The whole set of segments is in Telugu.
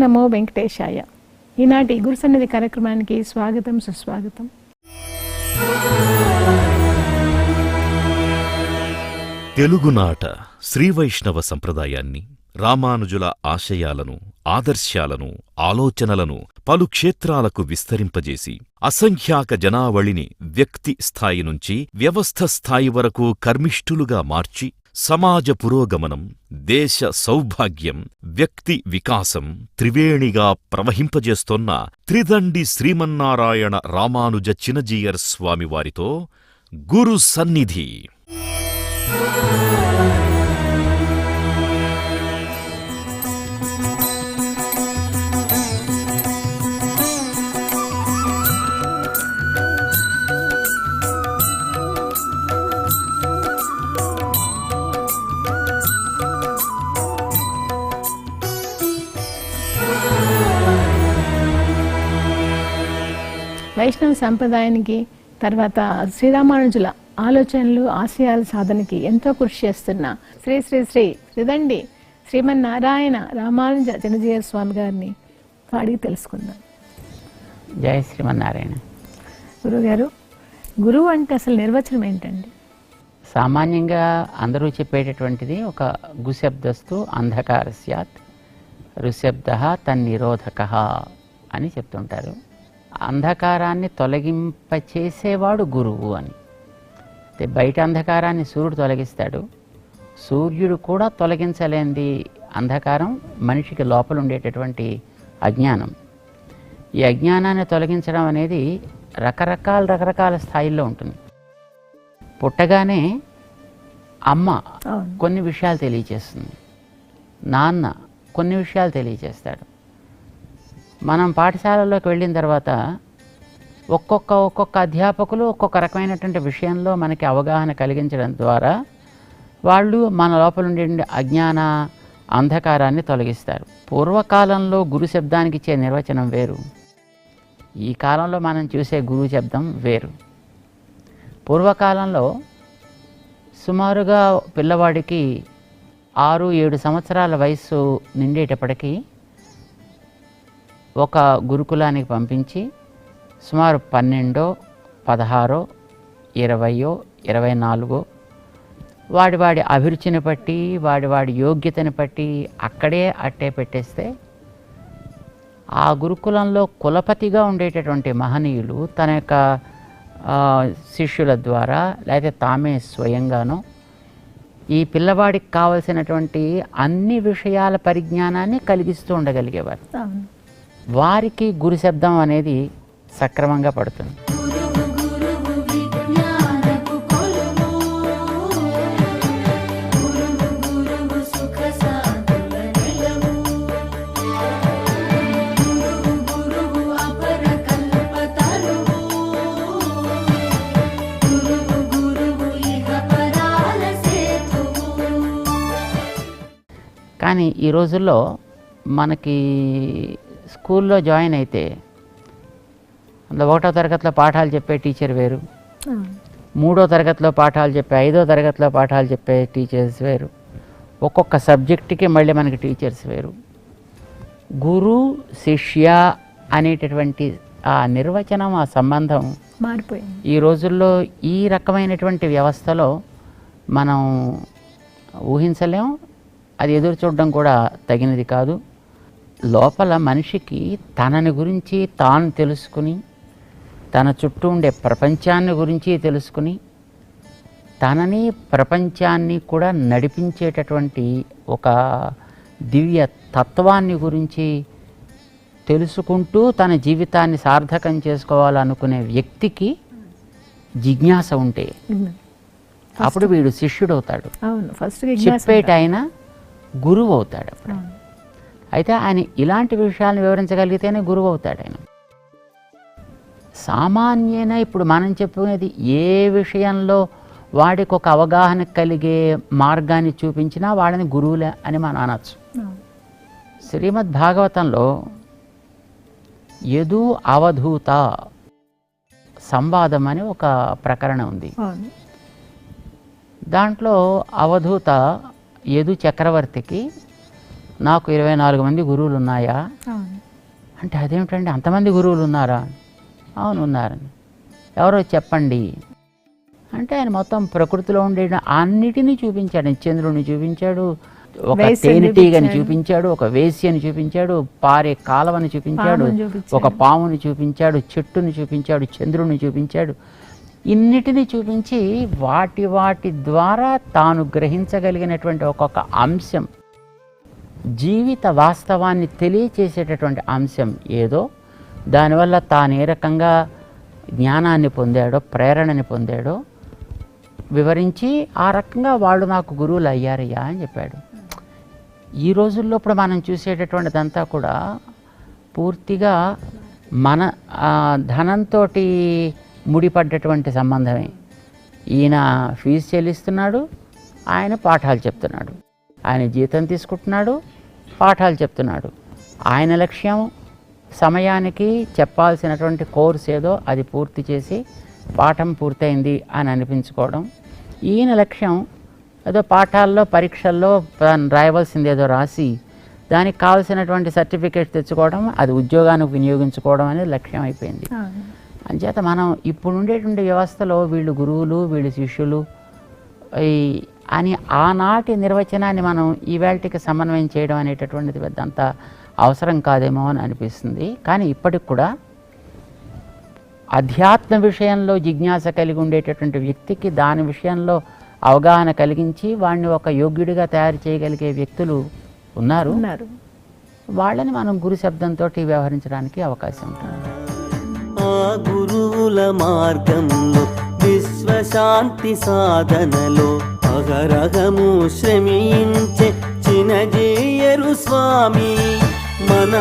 నమో వెంకటేశాయ. ఈనాటి గురు సన్నిధి కార్యక్రమానికి స్వాగతం, సుస్వాగతం. తెలుగునాట శ్రీవైష్ణవ సంప్రదాయాన్ని, రామానుజుల ఆశయాలను, ఆదర్శాలను, ఆలోచనలను పలు క్షేత్రాలకు విస్తరింపజేసి అసంఖ్యాక జనావళిని వ్యక్తి స్థాయి నుంచి వ్యవస్థ స్థాయి వరకు కర్మిష్ఠులుగా మార్చి సమాజ పురోగమనం, దేశ సౌభాగ్యం, వ్యక్తి వికాసం త్రివేణిగా ప్రవహింపజేస్తోన్న త్రిదండి శ్రీమన్నారాయణ రామానుజ చినజీయర్ స్వామివారితో గురు సన్నిధి. వైష్ణవ సంప్రదాయానికి తర్వాత శ్రీరామానుజుల ఆలోచనలు, ఆశయాల సాధనకి ఎంతో కృషి చేస్తున్న శ్రీ శ్రీ శ్రీ త్రిదండి శ్రీమన్నారాయణ రామానుజ చినజీయర్ స్వామి గారిని అడిగి తెలుసుకుందాం. జయ శ్రీమన్నారాయణ. గురుగారు, గురువు అంటే అసలు నిర్వచనం ఏంటండి? సామాన్యంగా అందరూ చెప్పేటటువంటిది ఒక గుశబ్దస్తు అంధకార స్యాత్, రుశబ్ద తన్నిరోధక అని చెప్తుంటారు. అంధకారాన్ని తొలగింపచేసేవాడు గురువు అని. బయట అంధకారాన్ని సూర్యుడు తొలగిస్తాడు, సూర్యుడు కూడా తొలగించలేనిది అంధకారం మనిషికి లోపల ఉండేటటువంటి అజ్ఞానం. ఈ అజ్ఞానాన్ని తొలగించడం అనేది రకరకాల స్థాయిల్లో ఉంటుంది. పుట్టగానే అమ్మ కొన్ని విషయాలు తెలియచేస్తుంది, నాన్న కొన్ని విషయాలు తెలియచేస్తాడు. మనం పాఠశాలలోకి వెళ్ళిన తర్వాత ఒక్కొక్క అధ్యాపకులు ఒక్కొక్క రకమైనటువంటి విషయంలో మనకి అవగాహన కలిగించడం ద్వారా వాళ్ళు మన లోపల ఉండే అజ్ఞాన అంధకారాన్ని తొలగిస్తారు. పూర్వకాలంలో గురు శబ్దానికి ఇచ్చే నిర్వచనం వేరు, ఈ కాలంలో మనం చూసే గురు శబ్దం వేరు. పూర్వకాలంలో సుమారుగా పిల్లవాడికి 6-7 సంవత్సరాల వయస్సు నిండేటప్పటికీ ఒక గురుకులానికి పంపించి సుమారు 12, 16, 20, 24 వాడి అభిరుచిని బట్టి, వాడి యోగ్యతని బట్టి అక్కడే అట్టే పెట్టేస్తే ఆ గురుకులంలో కులపతిగా ఉండేటటువంటి మహనీయులు తన యొక్క శిష్యుల ద్వారా లేకపోతే తామే స్వయంగానో ఈ పిల్లవాడికి కావలసినటువంటి అన్ని విషయాల పరిజ్ఞానాన్ని కలిగిస్తూ ఉండగలిగేవారు. వారికి గురు శబ్దం అనేది సక్రమంగా పడుతుంది. కానీ ఈ రోజుల్లో మనకి స్కూల్లో జాయిన్ అయితే అందులో 1వ తరగతిలో పాఠాలు చెప్పే టీచర్ వేరు, 3వ తరగతిలో పాఠాలు చెప్పే, 5వ తరగతిలో పాఠాలు చెప్పే టీచర్స్ వేరు, ఒక్కొక్క సబ్జెక్టుకి మళ్ళీ మనకి టీచర్స్ వేరు. గురు శిష్య అనేటటువంటి ఆ నిర్వచనం, ఆ సంబంధం మారిపోయింది. ఈ రోజుల్లో ఈ రకమైనటువంటి వ్యవస్థలో మనం ఊహించలేం, అది ఎదురు చూడడం కూడా తగినది కాదు. లోపల మనిషికి తనని గురించి తాను తెలుసుకుని, తన చుట్టూ ఉండే ప్రపంచాన్ని గురించి తెలుసుకుని, తనని ప్రపంచాన్ని కూడా నడిపించేటటువంటి ఒక దివ్య తత్వాన్ని గురించి తెలుసుకుంటూ తన జీవితాన్ని సార్థకం చేసుకోవాలనుకునే వ్యక్తికి జిజ్ఞాస ఉంటే అప్పుడు వీడు శిష్యుడు అవుతాడు, చెప్పేట ఆయన గురువు అవుతాడు. అయితే ఆయన ఇలాంటి విషయాలను వివరించగలిగితేనే గురువు అవుతాడు ఆయన. సామాన్యన ఇప్పుడు మనం చెప్పుకునేది ఏ విషయంలో వాడికి ఒక అవగాహన కలిగే మార్గాన్ని చూపించినా వాడిని గురువులే అని మనం అనొచ్చు. శ్రీమద్ భాగవతంలో యదు అవధూత సంవాదం అని ఒక ప్రకరణ ఉంది. దాంట్లో అవధూత యదు చక్రవర్తికి నాకు 24 మంది గురువులు ఉన్నాయా అవును. అంటే అదేమిటండి అంతమంది గురువులు ఉన్నారా? అవును ఉన్నారని. ఎవరో చెప్పండి అంటే ఆయన మొత్తం ప్రకృతిలో ఉండే అన్నిటినీ చూపించాడు. చంద్రుడిని చూపించాడు, ఒక వేశ్యని తేనెటీగని చూపించాడు, ఒక వేశ్యని చూపించాడు, పారే కాలవని చూపించాడు, పాముని చూపించాడు. ఒక పాముని చూపించాడు, చెట్టుని చూపించాడు, చంద్రుడిని చూపించాడు. ఇన్నిటిని చూపించి వాటి ద్వారా తాను గ్రహించగలిగినటువంటి ఒక్కొక్క అంశం, జీవిత వాస్తవాన్ని తెలియచేసేటటువంటి అంశం ఏదో, దానివల్ల తాను ఏ రకంగా జ్ఞానాన్ని పొందాడో, ప్రేరణని పొందాడో వివరించి ఆ రకంగా వాళ్ళు నాకు గురువులు అయ్యారయ్యా అని చెప్పాడు. ఈ రోజుల్లో ఇప్పుడు మనం చూసేటటువంటిదంతా కూడా పూర్తిగా మన ధనంతో ముడిపడ్డటువంటి సంబంధమే. ఈయన ఫీజు చెల్లిస్తున్నాడు, ఆయన పాఠాలు చెప్తున్నాడు, ఆయన జీతం తీసుకుంటున్నాడు, పాఠాలు చెప్తున్నాడు. ఆయన లక్ష్యం సమయానికి చెప్పాల్సినటువంటి కోర్స్ ఏదో అది పూర్తి చేసి పాఠం పూర్తయింది అని అనిపించుకోవడం. ఈయన లక్ష్యం ఏదో పాఠాల్లో పరీక్షల్లో రాయవలసింది ఏదో రాసి దానికి కావాల్సినటువంటి సర్టిఫికేట్ తెచ్చుకోవడం, అది ఉద్యోగానికి వినియోగించుకోవడం అనేది లక్ష్యం అయిపోయింది. అంచేత మనం ఇప్పుడు ఉండేటువంటి వ్యవస్థలో వీళ్ళు గురువులు, వీళ్ళు శిష్యులు అని ఆనాటి నిర్వచనాన్ని మనం ఈవేళకి సమన్వయం చేయడం అనేటటువంటిది పెద్దంత అవసరం కాదేమో అని అనిపిస్తుంది. కానీ ఇప్పటికి కూడా అధ్యాత్మ విషయంలో జిజ్ఞాస కలిగి ఉండేటటువంటి వ్యక్తికి దాని విషయంలో అవగాహన కలిగించి వాడిని ఒక యోగ్యుడిగా తయారు చేయగలిగే వ్యక్తులు ఉన్నారు. వాళ్ళని మనం గురు శబ్దంతో వ్యవహరించడానికి అవకాశం ఉంటుంది. ఆ గురువుల మార్గంలో విశ్వశాంతి సాధనలో అగరగము శ్రమించే చినజేయరు స్వామి. మన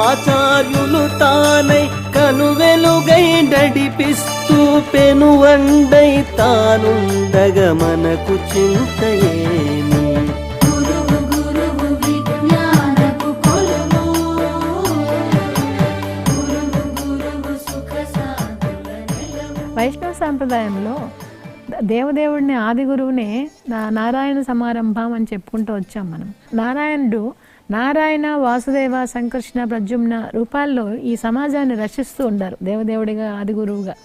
ఆచార్యులు తానై కనువెలుగై నడిపిస్తూ పెనువండై తానుండగ మనకు చింత ఏమి. వైష్ణవ సాంప్రదాయంలో దేవదేవుడిని ఆది గురువునే నారాయణ సమారంభం అని చెప్పుకుంటూ వచ్చాం మనం. నారాయణ, వాసుదేవ, సంకర్షణ, ప్రద్యుమ్న రూపాల్లో ఈ సమాజాన్ని రక్షిస్తూ ఉంటారు దేవదేవుడిగా, ఆది గురువుగా.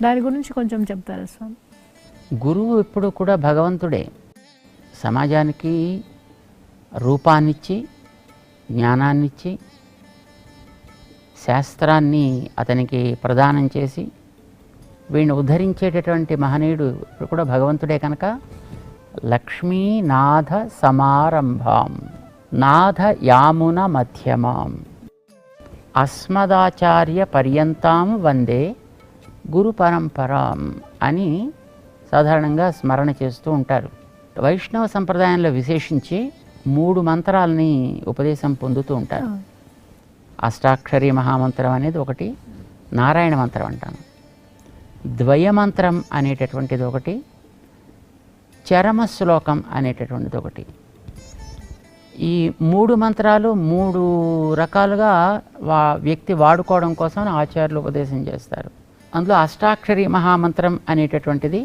దాని గురించి కొంచెం చెప్తారా స్వామి? గురువు ఎప్పుడు కూడా భగవంతుడే. సమాజానికి రూపాన్నిచ్చి, జ్ఞానాన్నిచ్చి, శాస్త్రాన్ని అతనికి ప్రదానం చేసి వీడిని ఉద్ధరించేటటువంటి మహనీయుడు ఇప్పుడు కూడా భగవంతుడే. కనుక లక్ష్మీనాథ సమారంభాం నాథ యామున మధ్యమాం అస్మదాచార్య పర్యంతాం వందే గురు పరంపరాం అని సాధారణంగా స్మరణ చేస్తూ ఉంటారు. వైష్ణవ సంప్రదాయంలో విశేషించి 3 మంత్రాలని ఉపదేశం పొందుతూ ఉంటారు. అష్టాక్షరి మహామంత్రం అనేది ఒకటి, నారాయణ మంత్రం అంటాను, ద్వయమంత్రం అనేటటువంటిది ఒకటి, చరమ శ్లోకం అనేటటువంటిది ఒకటి. ఈ 3 మంత్రాలు 3 రకాలుగా వ్యక్తి వాడుకోవడం కోసం ఆచార్యులు ఉపదేశం చేస్తారు. అందులో అష్టాక్షరి మహామంత్రం అనేటటువంటిది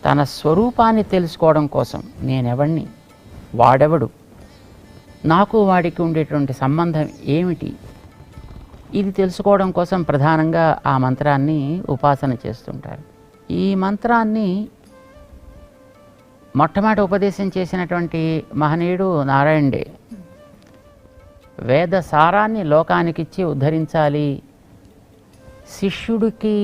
తన స్వరూపాన్ని తెలుసుకోవడం కోసం, నేనెవడిని, వాడెవడు, నాకు వాడికి ఉండేటువంటి సంబంధం ఏమిటి, ఇది తెలుసుకోవడం కోసం ప్రధానంగా ఆ మంత్రాన్ని ఉపాసన చేస్తుంటారు. ఈ మంత్రాన్ని మొట్టమొదటి ఉపదేశం చేసినటువంటి మహనీయుడు నారాయణుడే. వేద సారాన్ని లోకానికిచ్చి ఉద్ధరించాలి, శిష్యుడికి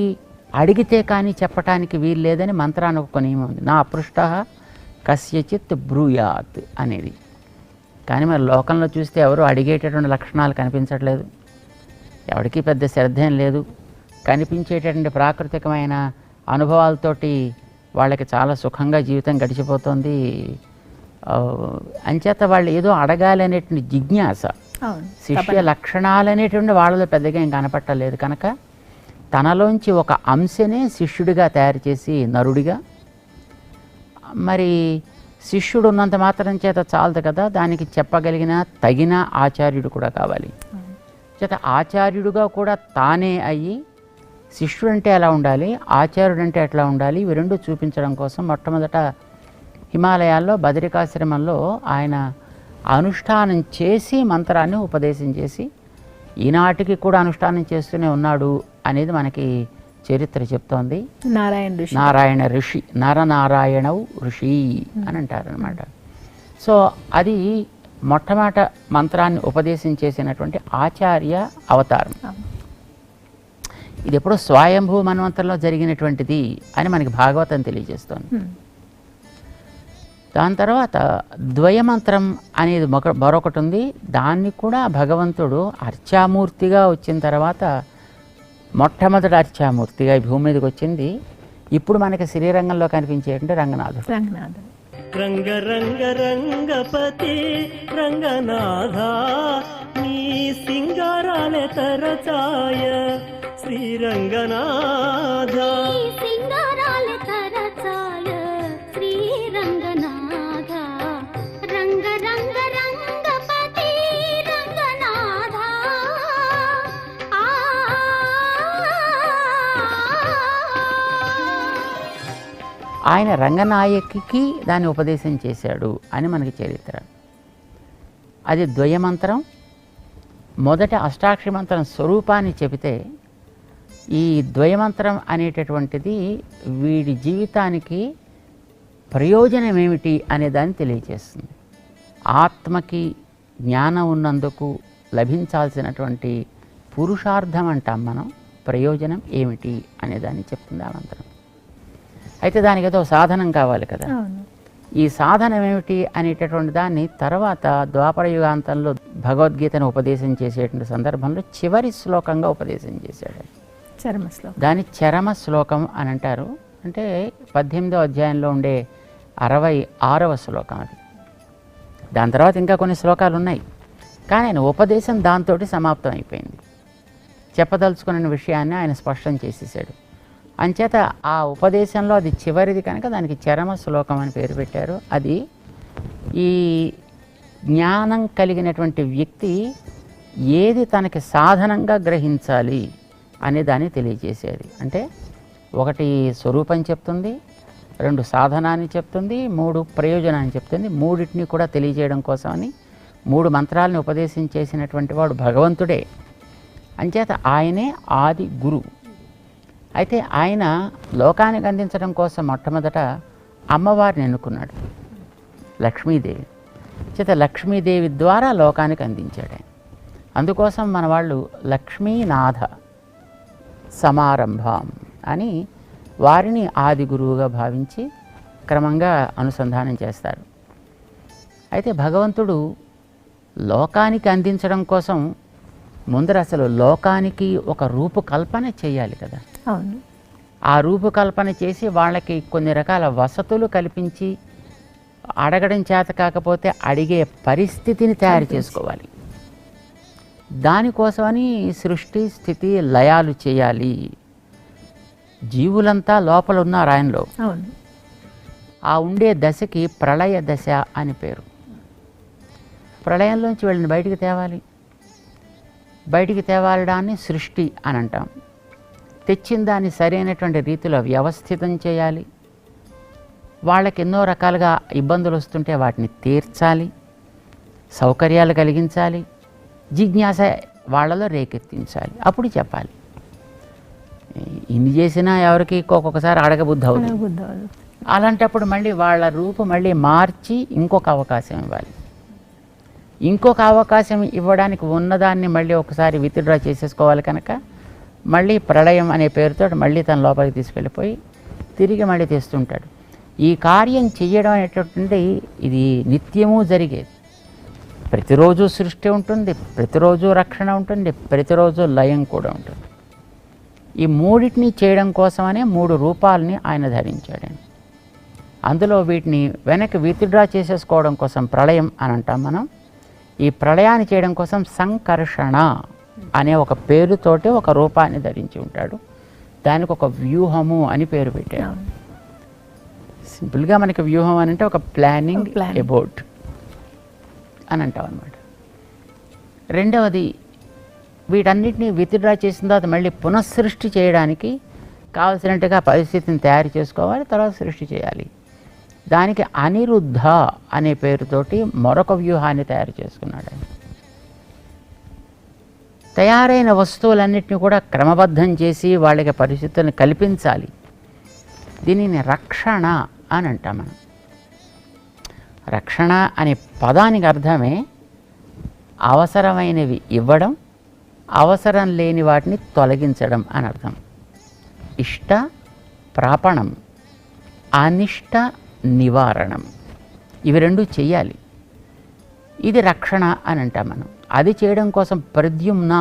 అడిగితే కానీ చెప్పటానికి వీలు లేదని మంత్రానికి ఒక నియమం ఉంది. నా అపృష్ట కస్యచిత్ బ్రూయాత్ అనేది. కానీ మరి లోకంలో చూస్తే ఎవరు అడిగేటటువంటి లక్షణాలు కనిపించట్లేదు, ఎవరికి పెద్ద శ్రద్ధ ఏం లేదు. కనిపించేటటువంటి ప్రాకృతికమైన అనుభవాలతోటి వాళ్ళకి చాలా సుఖంగా జీవితం గడిచిపోతుంది. అంచేత వాళ్ళు ఏదో అడగాలి అనేటువంటి జిజ్ఞాస, శిష్య లక్షణాలు అనేటువంటి వాళ్ళలో పెద్దగా ఏం కనపట్టలేదు. కనుక తనలోంచి ఒక అంశనే శిష్యుడిగా తయారు చేసి నరుడిగా, మరి శిష్యుడు ఉన్నంత మాత్రం చేత చాలదు కదా, దానికి చెప్పగలిగిన తగిన ఆచార్యుడు కూడా కావాలి. చేత ఆచార్యుడుగా కూడా తానే అయ్యి శిష్యుడు అంటే ఎలా ఉండాలి, ఆచార్యుడు అంటే ఎట్లా ఉండాలి, ఇవి రెండు చూపించడం కోసం మొట్టమొదట హిమాలయాల్లో బదరికాశ్రమంలో ఆయన అనుష్ఠానం చేసి మంత్రాన్ని ఉపదేశం చేసి ఈనాటికి కూడా అనుష్ఠానం చేస్తూనే ఉన్నాడు అనేది మనకి చరిత్ర చెప్తోంది. నారాయణ ఋషి, నరనారాయణవు ఋషి అని అంటారనమాట. సో అది మొట్టమొదట మంత్రాన్ని ఉపదేశం చేసినటువంటి ఆచార్య అవతారం. ఇది ఎప్పుడో స్వయంభూ మన్వంతరంలో జరిగినటువంటిది అని మనకి భాగవతం తెలియజేస్తోంది. దాని తర్వాత ద్వయమంత్రం అనేది మరొకటి ఉంది. దాన్ని కూడా భగవంతుడు అర్చామూర్తిగా వచ్చిన తర్వాత మొట్టమొదటి అర్చామూర్తిగా ఈ భూమి మీదకి వచ్చింది. ఇప్పుడు మనకి శ్రీరంగంలో కనిపించేటువంటి రంగనాథుడు. రంగ రంగ రంగపతి రంగనాథ నీ సింగారాలే తరచాయ శ్రీరంగనాథ సింగారాలే తరచాయ శ్రీరంగనాథ రంగ రంగ రంగపతి రంగనాథ ఆయన రంగనాయకికి దాన్ని ఉపదేశం చేశాడు అని మనకి చరిత్ర. అది ద్వయమంత్రం. మొదట అష్టాక్షరి మంత్రం స్వరూపాన్ని చెబితే ఈ ద్వయమంత్రం అనేటటువంటిది వీడి జీవితానికి ప్రయోజనం ఏమిటి అనే దాన్ని తెలియజేస్తుంది. ఆత్మకి జ్ఞానం ఉన్నందుకు లభించాల్సినటువంటి పురుషార్థం అంటాం మనం, ప్రయోజనం ఏమిటి అనేదాన్ని చెప్తుంది ఆ మంత్రం. అయితే దానికి ఏదో సాధనం కావాలి కదా. ఈ సాధనం ఏమిటి అనేటటువంటి దాన్ని తర్వాత ద్వాపర యుగాంతంలో భగవద్గీతను ఉపదేశం చేసేటువంటి సందర్భంలో చివరి శ్లోకంగా ఉపదేశం చేశాడు. దాని చరమ శ్లోకం అని అంటారు. అంటే 18వ అధ్యాయంలో ఉండే 66వ శ్లోకం అది. దాని తర్వాత ఇంకా కొన్ని శ్లోకాలు ఉన్నాయి, కానీ ఆయన ఉపదేశం దాంతో సమాప్తం అయిపోయింది. చెప్పదలుచుకున్న విషయాన్ని ఆయన స్పష్టం చేసేసాడు. అంచేత ఆ ఉపదేశంలో అది చివరిది కనుక దానికి చరమ శ్లోకం అని పేరు పెట్టారు. అది ఈ జ్ఞానం కలిగినటువంటి వ్యక్తి ఏది తనకి సాధనంగా గ్రహించాలి అనే దాన్ని తెలియజేసేది. అంటే 1 స్వరూపం చెప్తుంది, 2 సాధనాన్ని చెప్తుంది, 3 ప్రయోజనాన్ని చెప్తుంది. 3టిని కూడా తెలియజేయడం కోసమని 3 మంత్రాలను ఉపదేశం చేసినటువంటి వాడు భగవంతుడే. అంచేత ఆయనే ఆది గురువు. అయితే ఆయన లోకానికి అందించడం కోసం మొట్టమొదట అమ్మవారిని ఎన్నుకున్నాడు, లక్ష్మీదేవి. చేత లక్ష్మీదేవి ద్వారా లోకానికి అందించాడు ఆయన. అందుకోసం మన వాళ్ళు లక్ష్మీనాథ సమారంభం అని వారిని ఆది గురువుగా భావించి క్రమంగా అనుసంధానం చేస్తారు. అయితే భగవంతుడు లోకానికి అందించడం కోసం ముందర అసలు లోకానికి ఒక రూపకల్పన చేయాలి కదా. ఆ రూపకల్పన చేసి వాళ్ళకి కొన్ని రకాల వసతులు కల్పించి అడగడం చేత కాకపోతే అడిగే పరిస్థితిని తయారు చేసుకోవాలి. దానికోసమని సృష్టి స్థితి లయాలు చేయాలి. జీవులంతా లోపల ఉన్నారు ఆయనలో. ఆ ఉండే దశకి ప్రళయ దశ అని పేరు. ప్రళయంలోంచి వీళ్ళని బయటికి తేవాలి. బయటికి తేవాలడాన్ని సృష్టి అని అంటాం. తెచ్చిన దాన్ని సరైనటువంటి రీతిలో వ్యవస్థితం చేయాలి. వాళ్ళకి ఎన్నో రకాలుగా ఇబ్బందులు వస్తుంటే వాటిని తీర్చాలి, సౌకర్యాలు కలిగించాలి, జిజ్ఞాస వాళ్ళలో రేకెత్తించాలి. అప్పుడు చెప్పాలి. ఇన్ని చేసినా ఎవరికి ఒక్కొక్కసారి అడగబుద్ధి అవుతుంది. అలాంటప్పుడు మళ్ళీ వాళ్ళ రూపు మళ్ళీ మార్చి ఇంకొక అవకాశం ఇవ్వాలి. ఇంకొక అవకాశం ఇవ్వడానికి ఉన్నదాన్ని మళ్ళీ ఒకసారి విత్డ్రా చేసేసుకోవాలి. కనుక మళ్ళీ ప్రళయం అనే పేరుతో మళ్ళీ తన లోపలికి తీసుకెళ్ళిపోయి తిరిగి మళ్ళీ తెస్తుంటాడు. ఈ కార్యం చెయ్యడం అనేటటువంటి ఇది నిత్యము జరిగేది. ప్రతిరోజు సృష్టి ఉంటుంది, ప్రతిరోజు రక్షణ ఉంటుంది, ప్రతిరోజు లయం కూడా ఉంటుంది. ఈ 3టిని చేయడం కోసమనే 3 రూపాలని ఆయన ధరించాడు. అందులో వీటిని వెనక్కి విత్డ్రా చేసేసుకోవడం కోసం ప్రళయం అని అంటాం మనం. ఈ ప్రళయాన్ని చేయడం కోసం సంకర్షణ అనే ఒక పేరుతోటి ఒక రూపాన్ని ధరించి ఉంటాడు. దానికి ఒక వ్యూహము అని పేరు పెట్టాడు. సింపుల్గా మనకి వ్యూహం అని అంటే ఒక ప్లానింగ్ అబౌట్ అని అంటాం అన్నమాట. రెండవది, వీటన్నిటిని విత్డ్రా చేసిన తర్వాత మళ్ళీ పునఃసృష్టి చేయడానికి కావలసినట్టుగా పరిస్థితిని తయారు చేసుకోవాలి, తర్వాత సృష్టి చేయాలి. దానికి అనిరుద్ధ అనే పేరుతోటి మరొక వ్యూహాన్ని తయారు చేసుకున్నాడు ఆయన. తయారైన వస్తువులన్నింటినీ కూడా క్రమబద్ధం చేసి వాళ్ళకి పరిస్థితులను కల్పించాలి. దీనిని రక్షణ అని అంటాం మనం. రక్షణ అనే పదానికి అర్థమే అవసరమైనవి ఇవ్వడం, అవసరం లేని వాటిని తొలగించడం అని అర్థం. ఇష్ట ప్రాపణం, అనిష్ట నివారణం, ఇవి రెండు చెయ్యాలి. ఇది రక్షణ అని అంటాం మనం. అది చేయడం కోసం ప్రద్యుమ్న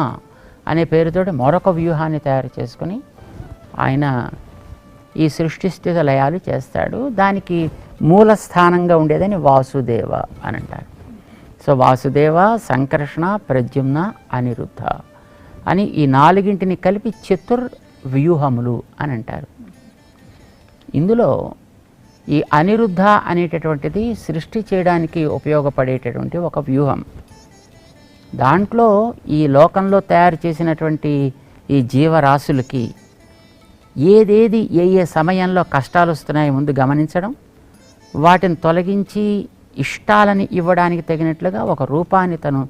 అనే పేరుతోటి మరొక వ్యూహాన్ని తయారు చేసుకుని ఆయన ఈ సృష్టి స్థితి లయాలు చేస్తాడు. దానికి మూల స్థానంగా ఉండేదని వాసుదేవ అని అంటారు. సో వాసుదేవ, సంకర్షణ, ప్రద్యుమ్న, అనిరుద్ధ అని ఈ నాలుగింటిని కలిపి చతుర్వ్యూహములు అని అంటారు. ఇందులో ఈ అనిరుద్ధ అనేటటువంటిది సృష్టి చేయడానికి ఉపయోగపడేటటువంటి ఒక వ్యూహం. దాంట్లో ఈ లోకంలో తయారు చేసినటువంటి ఈ జీవరాశులకి ఏదేది ఏ ఏ సమయంలో కష్టాలు వస్తున్నాయో ముందు గమనించడం, వాటిని తొలగించి ఇష్టాలని ఇవ్వడానికి తగినట్లుగా ఒక రూపాన్ని తను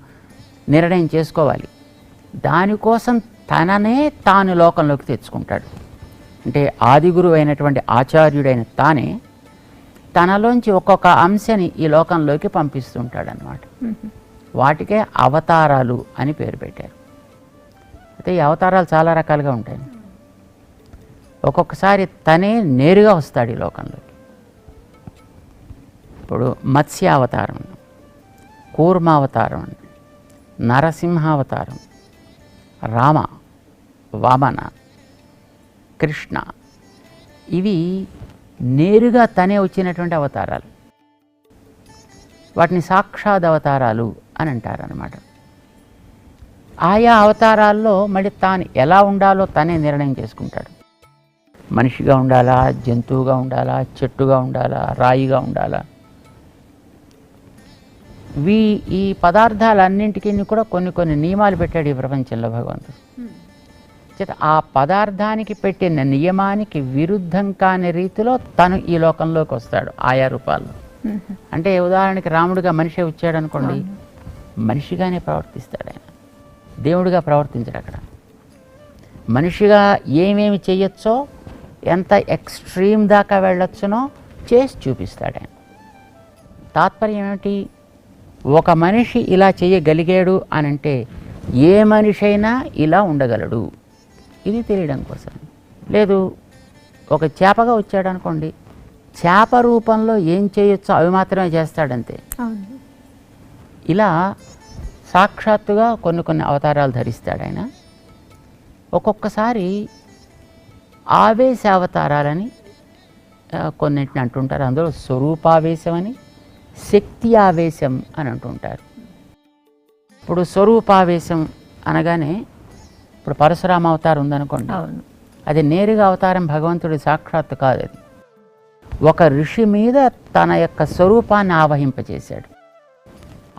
నిర్ణయం చేసుకోవాలి. దానికోసం తననే తాను లోకంలోకి తెచ్చుకుంటాడు. అంటే ఆదిగురువు అయినటువంటి ఆచార్యుడైన తానే తనలోంచి ఒక్కొక్క అంశాన్ని ఈ లోకంలోకి పంపిస్తుంటాడు అన్నమాట. వాటికే అవతారాలు అని పేరు పెట్టారు. అయితే ఈ అవతారాలు చాలా రకాలుగా ఉంటాయి. ఒక్కొక్కసారి తనే నేరుగా వస్తాడు ఈ లోకంలోకి. ఇప్పుడు మత్స్యావతారం, కూర్మావతారం, నరసింహావతారం, రామ, వామన, కృష్ణ, ఇవి నేరుగా తనే వచ్చినటువంటి అవతారాలు. వాటిని సాక్షాత్ అవతారాలు అని అంటారనమాట. ఆయా అవతారాల్లో మళ్ళీ తాను ఎలా ఉండాలో తనే నిర్ణయం చేసుకుంటాడు. మనిషిగా ఉండాలా, జంతువుగా ఉండాలా, చెట్టుగా ఉండాలా, రాయిగా ఉండాలా. ఈ పదార్థాలన్నింటికీ కూడా కొన్ని కొన్ని నియమాలు పెట్టాడు ఈ ప్రపంచంలో భగవంతుడు. చేత ఆ పదార్థానికి పెట్టిన నియమానికి విరుద్ధం కాని రీతిలో తను ఈ లోకంలోకి వస్తాడు ఆయా రూపాల్లో. అంటే ఉదాహరణకి రాముడిగా మనిషి వచ్చాడు అనుకోండి, మనిషిగానే ప్రవర్తిస్తాడు ఆయన, దేవుడిగా ప్రవర్తించాడు. అక్కడ మనిషిగా ఏమేమి చేయొచ్చో, ఎంత ఎక్స్ట్రీమ్ దాకా వెళ్ళొచ్చునో చేసి చూపిస్తాడు ఆయన. తాత్పర్యం ఏమిటి? ఒక మనిషి ఇలా చేయగలిగాడు అని అంటే ఏ మనిషి అయినా ఇలా ఉండగలడు, ఇది తెలియడం కోసం. లేదు, ఒక చేపగా వచ్చాడు అనుకోండి, చేప రూపంలో ఏం చేయొచ్చో అవి మాత్రమే చేస్తాడంతే. ఇలా సాక్షాత్తుగా కొన్ని కొన్ని అవతారాలు ధరిస్తాడు ఆయన. ఒక్కొక్కసారి ఆవేశ అవతారాలని కొన్నింటిని అంటుంటారు. అందులో స్వరూపావేశం అని, శక్తి ఆవేశం అని అంటుంటారు. ఇప్పుడు స్వరూపావేశం అనగానే ఇప్పుడు పరశురామ అవతారం ఉందనుకోండి, అది నేరుగా అవతారం భగవంతుడి సాక్షాత్తు కాదు. అది ఒక ఋషి మీద తన యొక్క స్వరూపాన్ని ఆవహింపచేశాడు.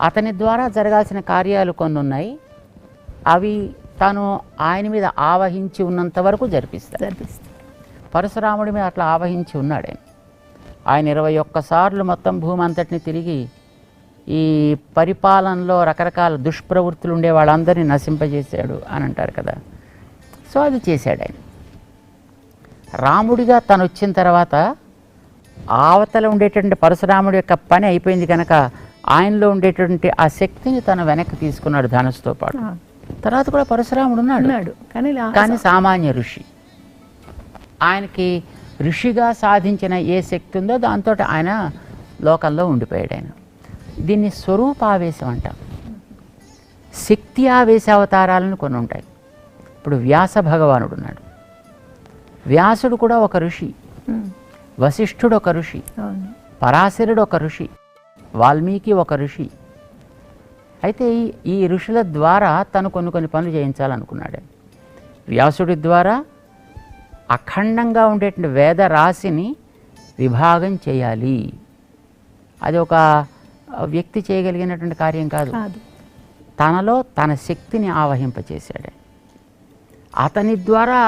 అతని ద్వారా జరగాల్సిన కార్యాలు కొన్ని ఉన్నాయి, అవి తను ఆయన మీద ఆవహించి ఉన్నంత వరకు జరిపిస్తాడు. పరశురాముడి మీద అట్లా ఆవహించి ఉన్నాడు ఆయన 21 సార్లు మొత్తం భూమి అంతటిని తిరిగి ఈ పరిపాలనలో రకరకాల దుష్ప్రవృత్తులు ఉండే వాళ్ళందరినీ నశింపజేశాడు అని అంటారు కదా. సో అది చేశాడు ఆయన. రాముడిగా తను వచ్చిన తర్వాత ఆవతల ఉండేటువంటి పరశురాముడి యొక్క పని అయిపోయింది కనుక ఆయనలో ఉండేటువంటి ఆ శక్తిని తను వెనక్కి తీసుకున్నాడు ధనుస్సుతో పాటు. తర్వాత కూడా పరశురాముడు ఉన్నాడు, కానీ సామాన్య ఋషి. ఆయనకి ఋషిగా సాధించిన ఏ శక్తి ఉందో దాంతో ఆయన లోకంలో ఉండిపోయాడు ఆయన. దీన్ని స్వరూపావేశం అంటాం. శక్తి ఆవేశ అవతారాలను కొన్ని ఉంటాయి. ఇప్పుడు వ్యాస భగవానుడు ఉన్నాడు. వ్యాసుడు కూడా ఒక ఋషి, వశిష్ఠుడు ఒక ఋషి, పరాశరుడు ఒక ఋషి, వాల్మీకి ఒక ఋషి. అయితే ఈ ఋషుల ద్వారా తను కొన్ని కొన్ని పనులు చేయించాలనుకున్నాడు. వ్యాసుడి ద్వారా అఖండంగా ఉండేటువంటి వేద రాశిని విభాగం చేయాలి. అది ఒక వ్యక్తి చేయగలిగినటువంటి కార్యం కాదు. తనలో తన శక్తిని ఆవహింపచేశాడు. అతని ద్వారా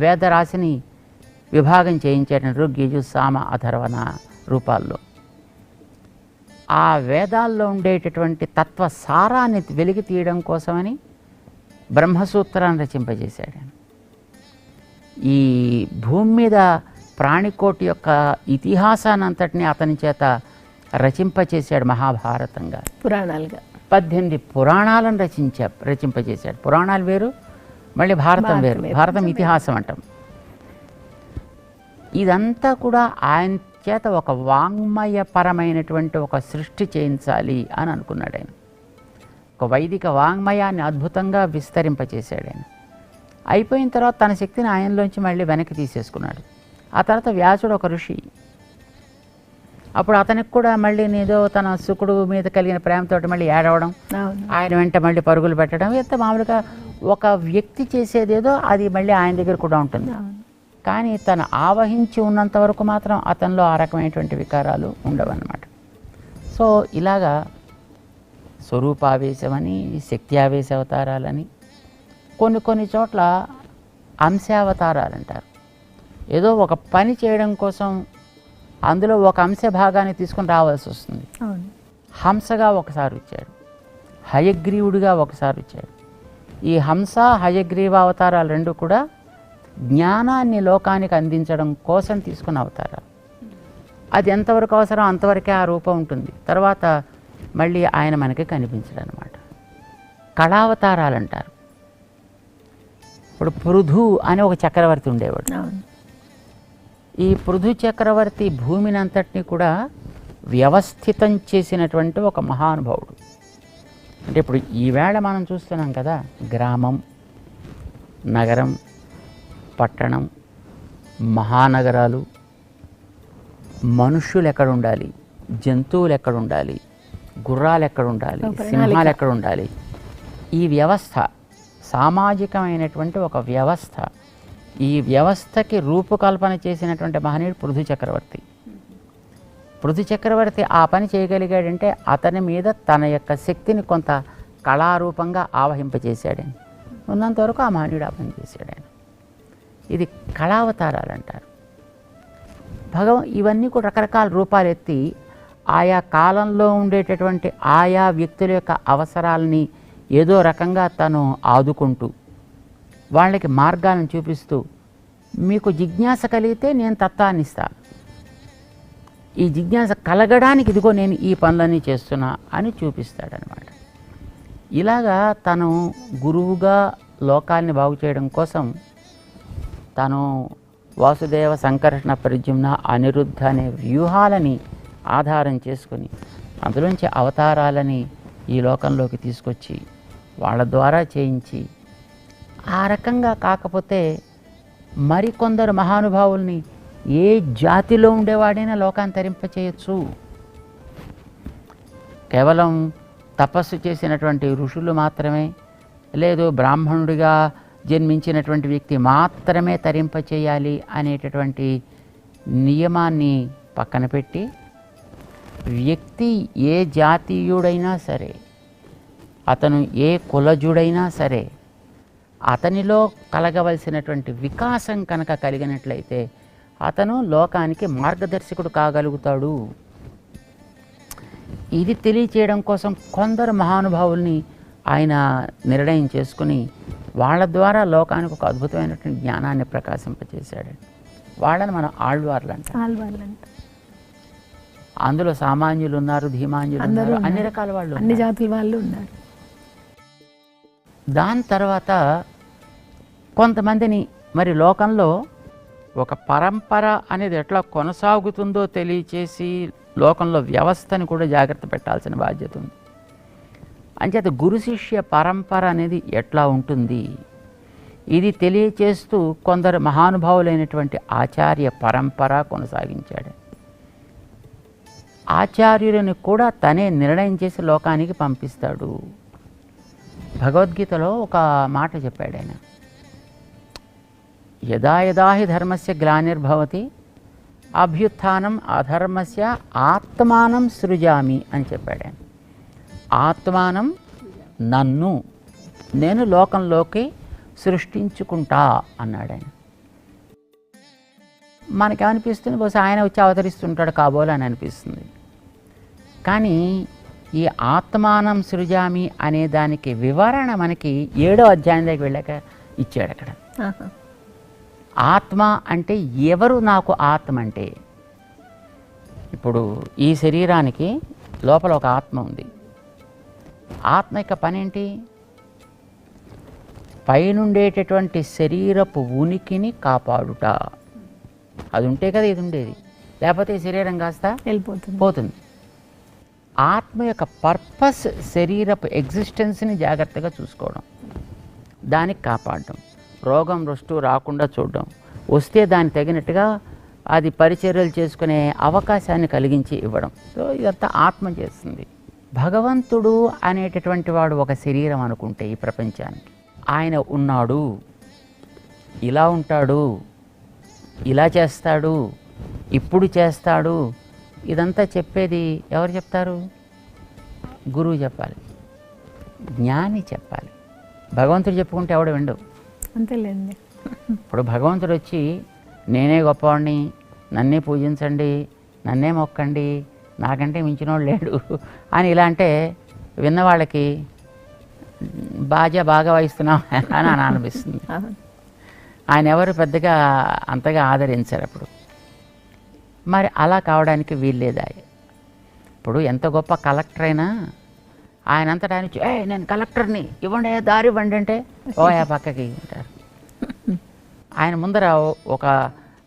వేద రాశిని విభాగం చేయించాడు ఋగ్, యజు, సామ, అథర్వణ రూపాల్లో. ఆ వేదాల్లో ఉండేటటువంటి తత్వ సారాన్ని వెలికి తీయడం కోసమని బ్రహ్మసూత్రాన్ని రచింపజేశాడు ఆయన. ఈ భూమి మీద ప్రాణికోటి యొక్క ఇతిహాసాన్ని అంతటినీ అతని చేత రచింపచేశాడు మహాభారతంగా, పురాణాలుగా 18 పురాణాలను రచింపజేశాడు. పురాణాలు వేరు, మళ్ళీ భారతం వేరు. భారతం ఇతిహాసం అంటాం. ఇదంతా కూడా ఆయన చేత ఒక వాంగ్మయపరమైనటువంటి ఒక సృష్టి చేయించాలి అని అనుకున్నాడు ఆయన. ఒక వైదిక వాంగ్మయాన్ని అద్భుతంగా విస్తరింపచేశాడు ఆయన. అయిపోయిన తర్వాత తన శక్తిని ఆయనలోంచి మళ్ళీ వెనక్కి తీసేసుకున్నాడు. ఆ తర్వాత వ్యాసుడు ఒక ఋషి. అప్పుడు అతనికి కూడా మళ్ళీ ఏదో తన శుకుడు మీద కలిగిన ప్రేమతోటి మళ్ళీ ఏడవడం, ఆయన వెంట మళ్ళీ పరుగులు పెట్టడం, ఎంత మామూలుగా ఒక వ్యక్తి చేసేదేదో అది మళ్ళీ ఆయన దగ్గర కూడా ఉంటుంది. కానీ తను ఆవహించి ఉన్నంత వరకు మాత్రం అతనిలో ఆ రకమైనటువంటి వికారాలు ఉండవన్నమాట. సో ఇలాగా స్వరూపావేశమని, శక్తి ఆవేశ అవతారాలని, కొన్ని చోట్ల అంశావతారాలు అంటారు. ఏదో ఒక పని చేయడం కోసం అందులో ఒక అంశ భాగాన్ని తీసుకొని రావాల్సి వస్తుంది. హంసగా ఒకసారి వచ్చాడు, హయగ్రీవుడిగా ఒకసారి వచ్చాడు. ఈ హంస హయగ్రీవ అవతారాలు రెండు కూడా జ్ఞానాన్ని లోకానికి అందించడం కోసం తీసుకున్న అవతారాలు. అది ఎంతవరకు అవసరం అంతవరకే ఆ రూపం ఉంటుంది. తర్వాత మళ్ళీ ఆయన మనకి కనిపించడం అన్నమాట. కళావతారాలు అంటారు. ఇప్పుడు పృథు అనే ఒక చక్రవర్తి ఉండేవాడు. ఈ పృథు చక్రవర్తి భూమిని అంతటినీ కూడా వ్యవస్థితం చేసినటువంటి ఒక మహానుభావుడు. అంటే ఇప్పుడు ఈవేళ మనం చూస్తున్నాం కదా, గ్రామం, నగరం, పట్టణం, మహానగరాలు, మనుష్యులు ఎక్కడ ఉండాలి, జంతువులు ఎక్కడ ఉండాలి, గుర్రాలు ఎక్కడ ఉండాలి, సింహాలు ఎక్కడ ఉండాలి, ఈ వ్యవస్థ సామాజికమైనటువంటి ఒక వ్యవస్థ. ఈ వ్యవస్థకి రూపకల్పన చేసినటువంటి మహనీయుడు పృథు చక్రవర్తి. పృథు చక్రవర్తి ఆ పని చేయగలిగాడంటే అతని మీద తన యొక్క శక్తిని కొంత కళారూపంగా ఆవహింపజేశాడని ఉన్నంతవరకు ఆ మహనీయుడు ఆ పని చేశాడు ఆయన. ఇది కళావతారాలు అంటారు. ఇవన్నీ కూడా రకరకాల రూపాలు ఎత్తి ఆయా కాలంలో ఉండేటటువంటి ఆయా వ్యక్తుల యొక్క అవసరాలని ఏదో రకంగా తను ఆదుకుంటూ వాళ్ళకి మార్గాలను చూపిస్తూ, మీకు జిజ్ఞాస కలిగితే నేను తత్వాన్ని ఇస్తాను, ఈ జిజ్ఞాస కలగడానికి ఇదిగో నేను ఈ పనులన్నీ చేస్తున్నా అని చూపిస్తాడనమాట. ఇలాగా తను గురువుగా లోకాన్ని బాగు చేయడం కోసం తను వాసుదేవ, సంకర్షణ, ప్రద్యుమ్న, అనిరుద్ధ అనే వ్యూహాలని ఆధారం చేసుకుని అందులోంచి అవతారాలని ఈ లోకంలోకి తీసుకొచ్చి వాళ్ళ ద్వారా చేయించి, ఆ రకంగా కాకపోతే మరికొందరు మహానుభావుల్ని ఏ జాతిలో ఉండేవాడైనా లోకాన్ని తరింపచేయచ్చు. కేవలం తపస్సు చేసినటువంటి ఋషులు మాత్రమే, లేదు బ్రాహ్మణుడిగా జన్మించినటువంటి వ్యక్తి మాత్రమే తరింపచేయాలి అనేటటువంటి నియమాన్ని పక్కన పెట్టి, వ్యక్తి ఏ జాతీయుడైనా సరే, అతను ఏ కులజుడైనా సరే, అతనిలో కలగవలసినటువంటి వికాసం కనుక కలిగినట్లయితే అతను లోకానికి మార్గదర్శకుడు కాగలుగుతాడు. ఇది తెలియచేయడం కోసం కొందరు మహానుభావుల్ని ఆయన నిర్ణయం చేసుకుని వాళ్ళ ద్వారా లోకానికి ఒక అద్భుతమైనటువంటి జ్ఞానాన్ని ప్రకాశింపచేశాడు. వాళ్ళని మనం ఆళ్వార్లు అంటాం. అందులో సామాన్యులు ఉన్నారు, ధీమాన్యులు ఉన్నారు, అన్ని రకాల వాళ్ళు, అన్ని జాతుల వాళ్ళు ఉన్నారు. దాని తర్వాత కొంతమందిని మరి లోకంలో ఒక పరంపర అనేది ఎట్లా కొనసాగుతుందో తెలియచేసి లోకంలో వ్యవస్థని కూడా జాగ్రత్త పెట్టాల్సిన బాధ్యత ఉంది. అంచేత గురు శిష్య పరంపర అనేది ఎట్లా ఉంటుంది ఇది తెలియచేస్తూ కొందరు మహానుభావులైనటువంటి ఆచార్య పరంపర కొనసాగించాడు. ఆచార్యులను కూడా తనే నిర్ణయం చేసి లోకానికి పంపిస్తాడు. భగవద్గీతలో ఒక మాట చెప్పాడు ఆయన, యదా యదా హి ధర్మస్య గ్లానిర్భవతి అభ్యుత్థానం అధర్మస్య ఆత్మానం సృజామి అని చెప్పాడు ఆయన. ఆత్మానం, నన్ను నేను లోకంలోకి సృష్టించుకుంటా అన్నాడు ఆయన. మనకేమనిపిస్తుంది, బహుశా ఆయన వచ్చి అవతరిస్తుంటాడు కాబోలు అని అనిపిస్తుంది. కానీ ఈ ఆత్మానం సృజామి అనే దానికి వివరణ మనకి 7వ అధ్యాయం దగ్గరికి వెళ్ళాక ఇచ్చాడు అక్కడ. ఆహా. ఆత్మ అంటే ఎవరు? నాకు ఆత్మ అంటే ఇప్పుడు ఈ శరీరానికి లోపల ఒక ఆత్మ ఉంది. ఆత్మ యొక్క పని ఏంటి? పైనుండేటటువంటి శరీరపు ఉనికిని కాపాడుట. అది ఉంటే కదా ఇది ఉండేది, లేకపోతే ఈ శరీరం కాస్త వెళ్ళిపోతుంది. పోతుంది. ఆత్మ యొక్క పర్పస్ శరీరపు ఎగ్జిస్టెన్స్ని జాగ్రత్తగా చూసుకోవడం, దానికి కాపాడడం, రోగం రుష్టు రాకుండా చూడడం, వస్తే దానికి తగినట్టుగా అది పరిచర్యలు చేసుకునే అవకాశాన్ని కలిగించి ఇవ్వడం. సో ఇదంతా ఆత్మ చేస్తుంది. భగవంతుడు అనేటటువంటి వాడు ఒక శరీరం అనుకుంటే ఈ ప్రపంచానికి ఆయన ఉన్నాడు, ఇలా ఉంటాడు, ఇలా చేస్తాడు, ఇప్పుడు చేస్తాడు, ఇదంతా చెప్పేది ఎవరు చెప్తారు? గురువు చెప్పాలి, జ్ఞాని చెప్పాలి. భగవంతుడు చెప్పుకుంటే ఎవడు విండు. అంతేలేండి. ఇప్పుడు భగవంతుడు వచ్చి నేనే గొప్పవాడిని, నన్నే పూజించండి, నన్నే మొక్కండి, నాకంటే మించినోడు లేడు అని ఇలా అంటే విన్నవాళ్ళకి బాగా వాయిస్తున్నాం అని అనిపిస్తుంది. అవును. ఆయన ఎవరు పెద్దగా అంతగా ఆదరించారు అప్పుడు. మరి అలా కావడానికి వీల్లేదు. ఇప్పుడు ఎంత గొప్ప కలెక్టర్ అయినా ఆయన అంతటా ఆయన వచ్చి నేను కలెక్టర్ని, ఇవ్వండి దారి ఇవ్వండి అంటే ఓయా పక్కకి ఉంటారు. ఆయన ముందర ఒక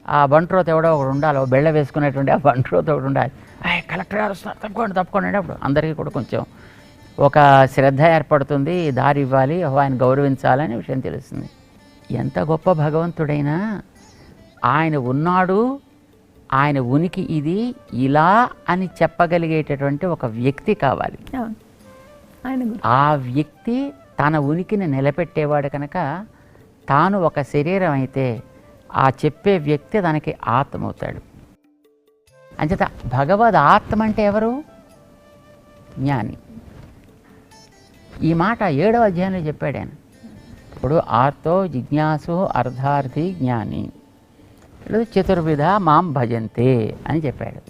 ఆ బంట్రోత్ ఎవడో ఒకడు ఉండాలి, బెళ్ళ వేసుకునేటువంటి ఆ బంట్రోత్ ఒకటి ఉండాలి. కలెక్టర్ గారు వస్తున్నారు, తప్పుకోండి అంటే అప్పుడు అందరికీ కూడా కొంచెం ఒక శ్రద్ధ ఏర్పడుతుంది, దారి ఇవ్వాలి, ఆయన గౌరవించాలనే విషయం తెలుస్తుంది. ఎంత గొప్ప భగవంతుడైనా ఆయన ఉన్నాడు, ఆయన ఉనికి ఇది ఇలా అని చెప్పగలిగేటటువంటి ఒక వ్యక్తి కావాలి. అవును. ఆయన గురు. ఆ వ్యక్తి తన ఉనికిని నిలబెట్టేవాడు కనుక తాను ఒక శరీరం అయితే ఆ చెప్పే వ్యక్తి దానికి ఆత్మ అవుతాడు. అంచేత భగవద్ ఆత్మ అంటే ఎవరు? జ్ఞాని. ఈ మాట 7వ అధ్యాయంలో చెప్పాడు ఆయన. ఇప్పుడు ఆర్తో జిజ్ఞాసు అర్ధార్థి జ్ఞాని చతుర్విధ మాం భజంతే అని చెప్పాడు.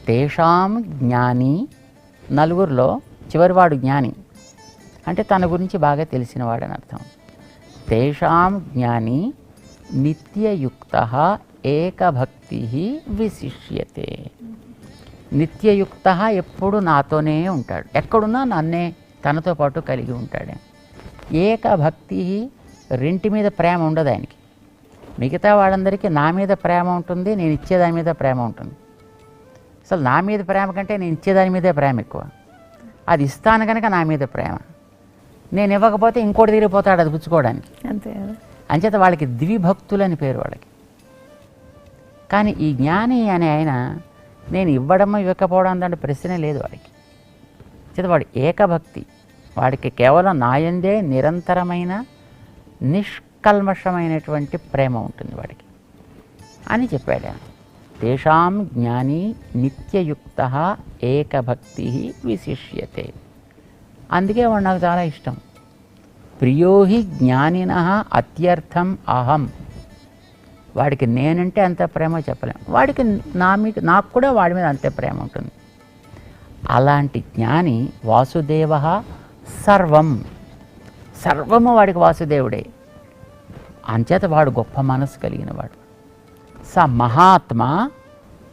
తేషాం జ్ఞాని, నలుగురిలో చివరివాడు జ్ఞాని అంటే తన గురించి బాగా తెలిసినవాడని అర్థం. తేషాం జ్ఞాని నిత్యయుక్త ఏకభక్తి విశిష్యతే. నిత్యయుక్త ఎప్పుడు నాతోనే ఉంటాడు, ఎక్కడున్నా నన్నే తనతో పాటు కలిగి ఉంటాడు. ఏకభక్తి, రెంటి మీద ప్రేమ ఉండదు ఆయనకి. మిగతా వాళ్ళందరికీ నా మీద ప్రేమ ఉంటుంది, నేను ఇచ్చేదాని మీద ప్రేమ ఉంటుంది. అసలు నా మీద ప్రేమ కంటే నేను ఇచ్చేదాని మీదే ప్రేమ ఎక్కువ. అది ఇస్తాను కనుక నా మీద ప్రేమ, నేను ఇవ్వకపోతే ఇంకోటి తిరిగిపోతాడు అది పుచ్చుకోవడానికి. అంతే కదా. అంచేత వాళ్ళకి ద్విభక్తులు అని పేరు వాళ్ళకి. కానీ ఈ జ్ఞాని అనే ఆయన నేను ఇవ్వడం ఇవ్వకపోవడం అంటే ప్రశ్నే లేదు వాడికి. అంచేత వాడు ఏకభక్తి, వాడికి కేవలం నాయందే నిరంతరమైన నిష్కల్మషమైనటువంటి ప్రేమ ఉంటుంది వాడికి అని చెప్పాడు. తేషాం జ్ఞాని నిత్యయుక్త ఏకభక్తి విశిష్యతే. అందుకే వాడు నాకు చాలా ఇష్టం. ప్రియోహి జ్ఞానిన అత్యర్థం అహం. వాడికి నేనంటే అంత ప్రేమ చెప్పలేం, వాడికి నాకు కూడా వాడి మీద అంతే ప్రేమ ఉంటుంది. అలాంటి జ్ఞాని వాసుదేవ సర్వం, సర్వము వాడికి వాసుదేవుడే. అంచేత వాడు గొప్ప మనసు కలిగిన వాడు. స మహాత్మ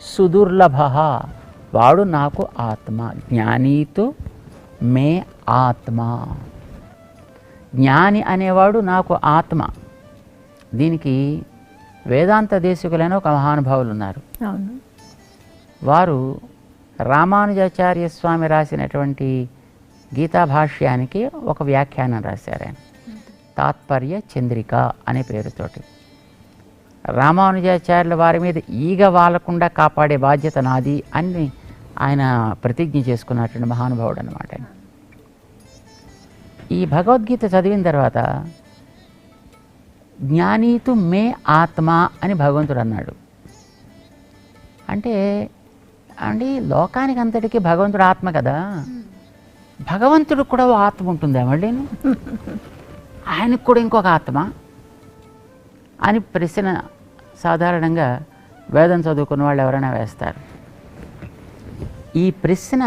సుదుర్లభ, వాడు నాకు ఆత్మ. జ్ఞానీతు మే ఆత్మ. జ్ఞాని అనేవాడు నాకు ఆత్మ. దీనికి వేదాంత దేశికులైన ఒక మహానుభావులు ఉన్నారు. అవును. వారు రామానుజాచార్య స్వామి రాసినటువంటి గీతా భాష్యానికి ఒక వ్యాఖ్యానం రాశారు ఆయన. తాత్పర్య చంద్రిక అనే పేరుతోటి. రామానుజాచార్యుల వారి మీద ఈగ వాలకుండా కాపాడే బాధ్యత నాది అని ఆయన ప్రతిజ్ఞ చేసుకున్నటువంటి మహానుభావుడు అన్నమాట. ఈ భగవద్గీత చదివిన తర్వాత జ్ఞానీతు మే ఆత్మ అని భగవంతుడు అన్నాడు. అంటే అండి లోకానికి అంతటికీ భగవంతుడు ఆత్మ కదా, భగవంతుడికి కూడా ఓ ఆత్మ ఉంటుందా మళ్ళీ, ఆయనకు కూడా ఇంకొక ఆత్మ అని ప్రశ్న సాధారణంగా వేదం చదువుకున్న వాళ్ళు ఎవరైనా వేస్తారు. ఈ ప్రశ్న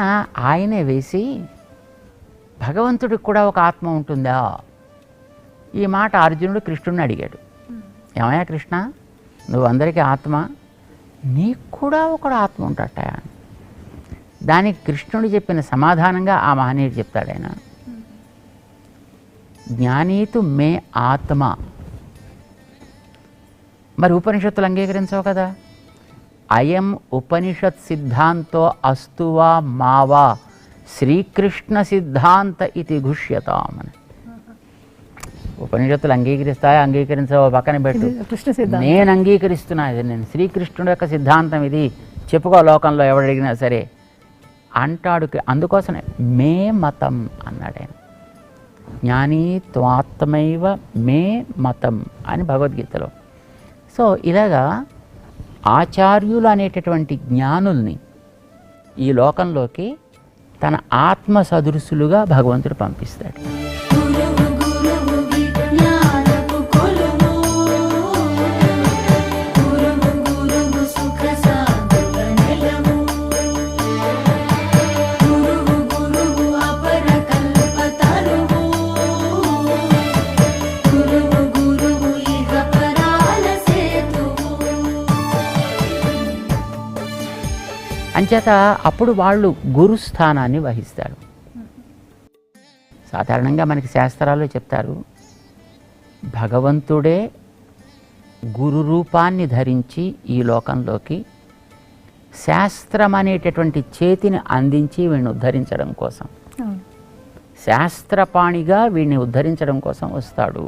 ఆయనే వేసి భగవంతుడికి కూడా ఒక ఆత్మ ఉంటుందా? ఈ మాట అర్జునుడు కృష్ణుడిని అడిగాడు. ఏమయ్యా కృష్ణ, నువ్వు అందరికీ ఆత్మ, నీకు కూడా ఒక ఆత్మ ఉంటాట. దానికి కృష్ణుడు చెప్పిన సమాధానంగా ఆ మహనీయుడు చెప్తాడు. ఆయన జ్ఞానీతు మే ఆత్మ. మరి ఉపనిషత్తులు అంగీకరించవు కదా. అయం ఉపనిషత్ సిద్ధాంతో అస్తువా మావా శ్రీకృష్ణ సిద్ధాంత ఇది ఘుష్యతామని. ఉపనిషత్తులు అంగీకరిస్తాయా అంగీకరించవో పక్కన పెట్టు, కృష్ణ సిద్ధాంతం నేను అంగీకరిస్తున్నా. ఇది నేను శ్రీకృష్ణుడు యొక్క సిద్ధాంతం, ఇది చెప్పుకో లోకంలో ఎవడు అడిగినా సరే అంటాడు. అందుకోసమే మే మతం అన్నాడు ఆయన. జ్ఞానీ త్వాత్మైవ మే మతం అని భగవద్గీతలో. సో ఇలాగా ఆచార్యులు అనేటటువంటి జ్ఞానుల్ని ఈ లోకంలోకి తన ఆత్మ సదృశులుగా భగవంతుడు పంపిస్తాడు. అంచేత అప్పుడు వాళ్ళు గురుస్థానాన్ని వహిస్తారు. సాధారణంగా మనకి శాస్త్రాల్లో చెప్తారు, భగవంతుడే గురు రూపాన్ని ధరించి ఈ లోకంలోకి శాస్త్రం అనేటటువంటి చేతిని అందించి వీడిని ఉద్ధరించడం కోసం, శాస్త్రపాణిగా వీడిని ఉద్ధరించడం కోసం వస్తాడు.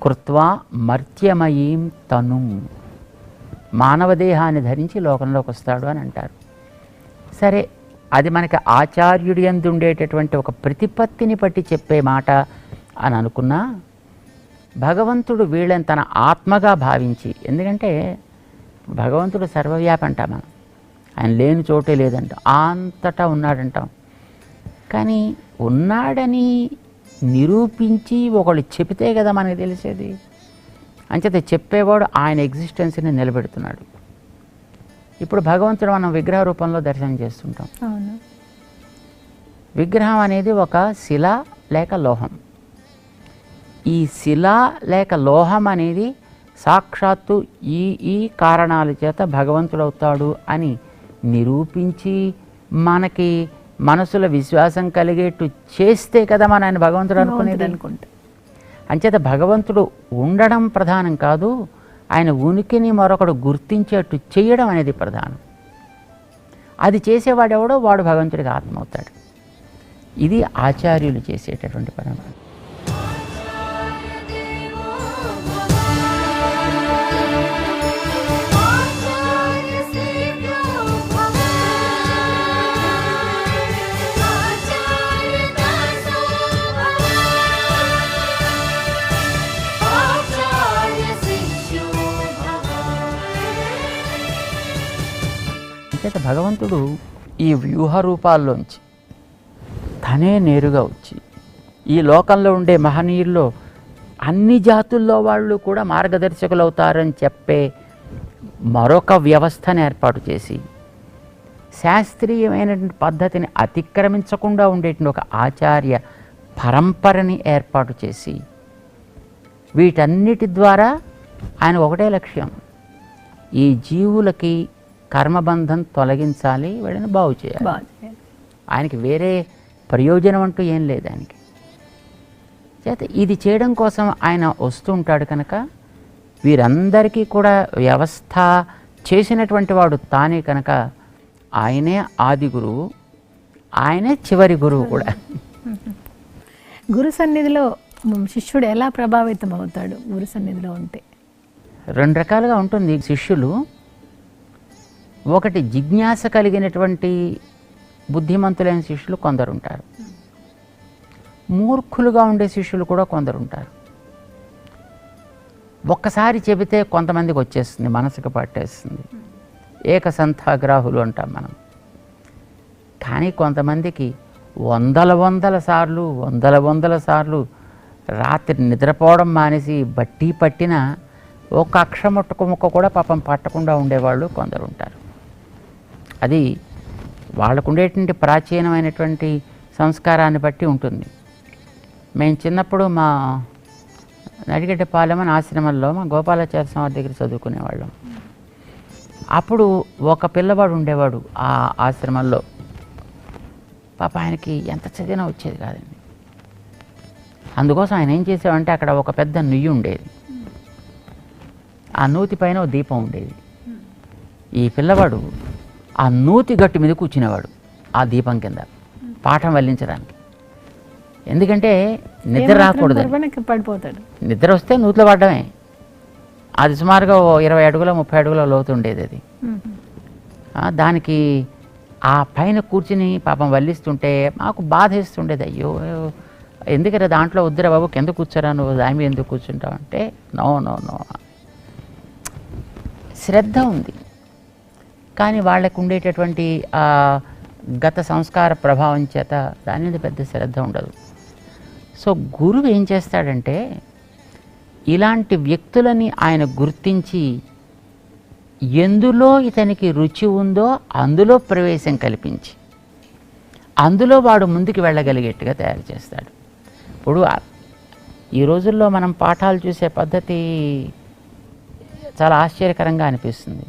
కృత్వా మర్త్యమయీం తను, మానవ దేహాన్ని ధరించి లోకంలోకి వస్తాడు అని అంటారు. సరే, అది మనకి ఆచార్యుడి యందు ఉండేటటువంటి ఒక ప్రతిపత్తిని బట్టి చెప్పే మాట అని అనుకున్నా, భగవంతుడు వీళ్ళని తన ఆత్మగా భావించి, ఎందుకంటే భగవంతుడు సర్వవ్యాపి అంటాం మనం, ఆయన లేని చోటే లేదంటాం, అంతటా ఉన్నాడంటాం. కానీ ఉన్నాడని నిరూపించి ఒకళ్ళు చెబితే కదా మనకు తెలిసేది. అంచేత చెప్పేవాడు ఆయన ఎగ్జిస్టెన్స్ని నిలబెడుతున్నాడు. ఇప్పుడు భగవంతుడు మనం విగ్రహ రూపంలో దర్శనం చేస్తుంటాం. విగ్రహం అనేది ఒక శిల లేక లోహం. ఈ శిల లేక లోహం అనేది సాక్షాత్తు ఈ కారణాల చేత భగవంతుడు అవుతాడు అని నిరూపించి మనకి మనసులో విశ్వాసం కలిగేట్టు చేస్తే కదా మనం ఆయన భగవంతుడు అనుకునేది. అంచేత భగవంతుడు ఉండడం ప్రధానం కాదు, ఆయన ఉనికిని మరొకడు గుర్తించేట్టు చేయడం అనేది ప్రధానం. అది చేసేవాడెవడో వాడు భగవంతుడికి ఆత్మ అవుతాడు. ఇది ఆచార్యులు చేసేటటువంటి పరంపర. అంచేత భగవంతుడు ఈ వ్యూహ రూపాల్లోంచి తనే నేరుగా వచ్చి ఈ లోకంలో ఉండే మహనీయుల్లో అన్ని జాతుల్లో వాళ్ళు కూడా మార్గదర్శకులు అవుతారని చెప్పే మరొక వ్యవస్థను ఏర్పాటు చేసి, శాస్త్రీయమైనటువంటి పద్ధతిని అతిక్రమించకుండా ఉండేటువంటి ఒక ఆచార్య పరంపరని ఏర్పాటు చేసి, వీటన్నిటి ద్వారా ఆయన ఒకటే లక్ష్యం, ఈ జీవులకి కర్మబంధం తొలగించాలి, వీళ్ళని బాగు చేయాలి. ఆయనకి వేరే ప్రయోజనం అంటూ ఏం లేదు ఆయనకి. చేత ఇది చేయడం కోసం ఆయన వస్తూ ఉంటాడు కనుక వీరందరికీ కూడా వ్యవస్థ చేసినటువంటి వాడు తానే కనుక ఆయనే ఆది గురువు, ఆయనే చివరి గురువు కూడా. గురు సన్నిధిలో శిష్యుడు ఎలా ప్రభావితం అవుతాడు? గురు సన్నిధిలో ఉంటే రెండు రకాలుగా ఉంటుంది శిష్యులు. ఒకటి, జిజ్ఞాస కలిగినటువంటి బుద్ధిమంతులైన శిష్యులు కొందరు ఉంటారు, మూర్ఖులుగా ఉండే శిష్యులు కూడా కొందరు ఉంటారు. ఒక్కసారి చెబితే కొంతమందికి వచ్చేస్తుంది, మనసుకు పట్టేస్తుంది, ఏకసంథాగ్రాహులు అంటాం మనం. కానీ కొంతమందికి వందల సార్లు రాత్రి నిద్రపోవడం మానేసి బట్టి పట్టిన ఒక అక్షరముక్క ముక్క కూడా పాపం పట్టకుండా ఉండేవాళ్ళు కొందరు ఉంటారు. అది వాళ్ళకు ఉండేటువంటి ప్రాచీనమైనటువంటి సంస్కారాన్ని బట్టి ఉంటుంది. మేము చిన్నప్పుడు మా నడిగడ్డపాలెం అని ఆశ్రమంలో మా గోపాలాచార్య స్వామి దగ్గర చదువుకునేవాళ్ళం. అప్పుడు ఒక పిల్లవాడు ఉండేవాడు ఆ ఆశ్రమంలో. పాప ఆయనకి ఎంత చదివినా వచ్చేది కాదండి. అందుకోసం ఆయన ఏం చేసేవాడంటే అక్కడ ఒక పెద్ద నుయ్యి ఉండేది, ఆ నూతి పైన ఒక దీపం ఉండేది. ఈ పిల్లవాడు ఆ నూతి గట్టు మీద కూర్చునేవాడు ఆ దీపం కింద పాఠం వల్లించడానికి. ఎందుకంటే నిద్ర రాకూడదు, పడిపోతాడు. నిద్ర వస్తే నూతిలో పడ్డమే. అది సుమారుగా 20 అడుగుల 30 అడుగుల లోతు ఉండేది అది. దానికి ఆ పైన కూర్చుని పాపం వల్లిస్తుంటే మాకు బాధ వేస్తుండేది. అయ్యో ఎందుకంటే దాంట్లో వద్దురా బాబు, కింద కూర్చోరా, నువ్వు దాని మీద ఎందుకు కూర్చుంటావు అంటే నో నో నో, శ్రద్ధ ఉంది కానీ వాళ్ళకు ఉండేటటువంటి గత సంస్కార ప్రభావం చేత దాని మీద పెద్ద శ్రద్ధ ఉండదు. సో గురువు ఏం చేస్తాడంటే ఇలాంటి వ్యక్తులని ఆయన గుర్తించి ఎందులో ఇతనికి రుచి ఉందో అందులో ప్రవేశం కల్పించి అందులో వాడు ముందుకు వెళ్ళగలిగేట్టుగా తయారు చేస్తాడు. ఇప్పుడు ఈ రోజుల్లో మనం పాఠాలు చూసే పద్ధతి చాలా ఆశ్చర్యకరంగా అనిపిస్తుంది.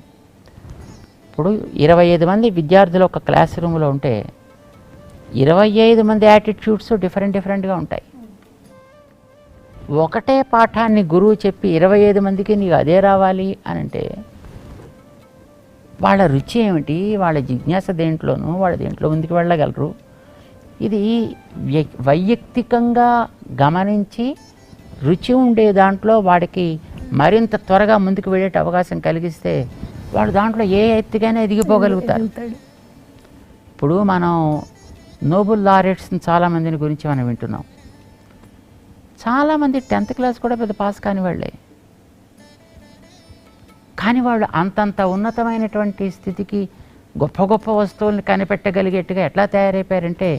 ఇప్పుడు 25 మంది విద్యార్థులు ఒక క్లాస్ రూమ్లో ఉంటే 25 మంది యాటిట్యూడ్స్ డిఫరెంట్గా ఉంటాయి. ఒకటే పాఠాన్ని గురువు చెప్పి 25 మందికి నీకు అదే రావాలి అని అంటే వాళ్ళ రుచి ఏమిటి, వాళ్ళ జిజ్ఞాస దేంట్లోనూ వాళ్ళ దేంట్లో ముందుకు వెళ్ళగలరు. ఇది వైయక్తికంగా గమనించి రుచి ఉండే దాంట్లో వాడికి మరింత త్వరగా ముందుకు వెళ్ళే అవకాశం కలిగిస్తే వాడు దాంట్లో ఏ ఎత్తుగానే ఎదిగిపోగలుగుతారు. ఇప్పుడు మనం నోబెల్ లారెట్స్ని చాలామందిని గురించి మనం వింటున్నాం. చాలామంది 10th క్లాస్ కూడా పెద్ద పాస్ కాని వాళ్ళే, కానీ వాళ్ళు అంతంత ఉన్నతమైనటువంటి స్థితికి గొప్ప గొప్ప వస్తువుల్ని కనిపెట్టగలిగేట్టుగా ఎట్లా తయారైపోయారంటే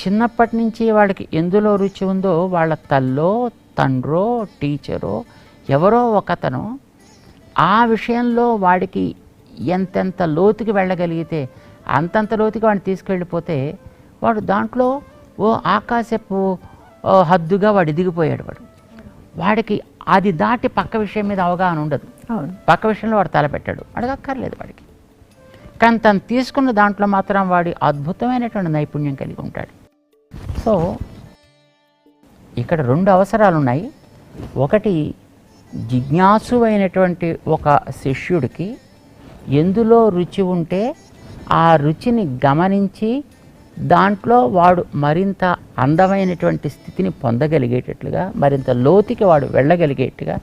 చిన్నప్పటి నుంచి వాళ్ళకి ఎందులో రుచి ఉందో వాళ్ళ తల్లో తండ్రో టీచరో ఎవరో ఒకతను ఆ విషయంలో వాడికి ఎంతెంత లోతుకి వెళ్ళగలిగితే అంతంత లోతుకి వాడిని తీసుకెళ్ళిపోతే వాడు దాంట్లో ఓ ఆకాశపు హద్దుగా వాడు ఎదిగిపోయాడు. వాడికి అది దాటి పక్క విషయం మీద అవగాహన ఉండదు. పక్క విషయంలో వాడు తలపెట్టాడు, అడగక్కర్లేదు వాడికి. కానీ తను తీసుకున్న దాంట్లో మాత్రం వాడి అద్భుతమైనటువంటి నైపుణ్యం కలిగి ఉంటాడు. సో ఇక్కడ 2 అవసరాలు ఉన్నాయి. ఒకటి, జిజ్ఞాసు అయినటువంటి ఒక శిష్యుడికి ఎందులో రుచి ఉంటే ఆ రుచిని గమనించి దాంట్లో వాడు మరింత అందమైనటువంటి స్థితిని పొందగలిగేటట్లుగా, మరింత లోతుకి వాడు వెళ్ళగలిగేట్టుగా,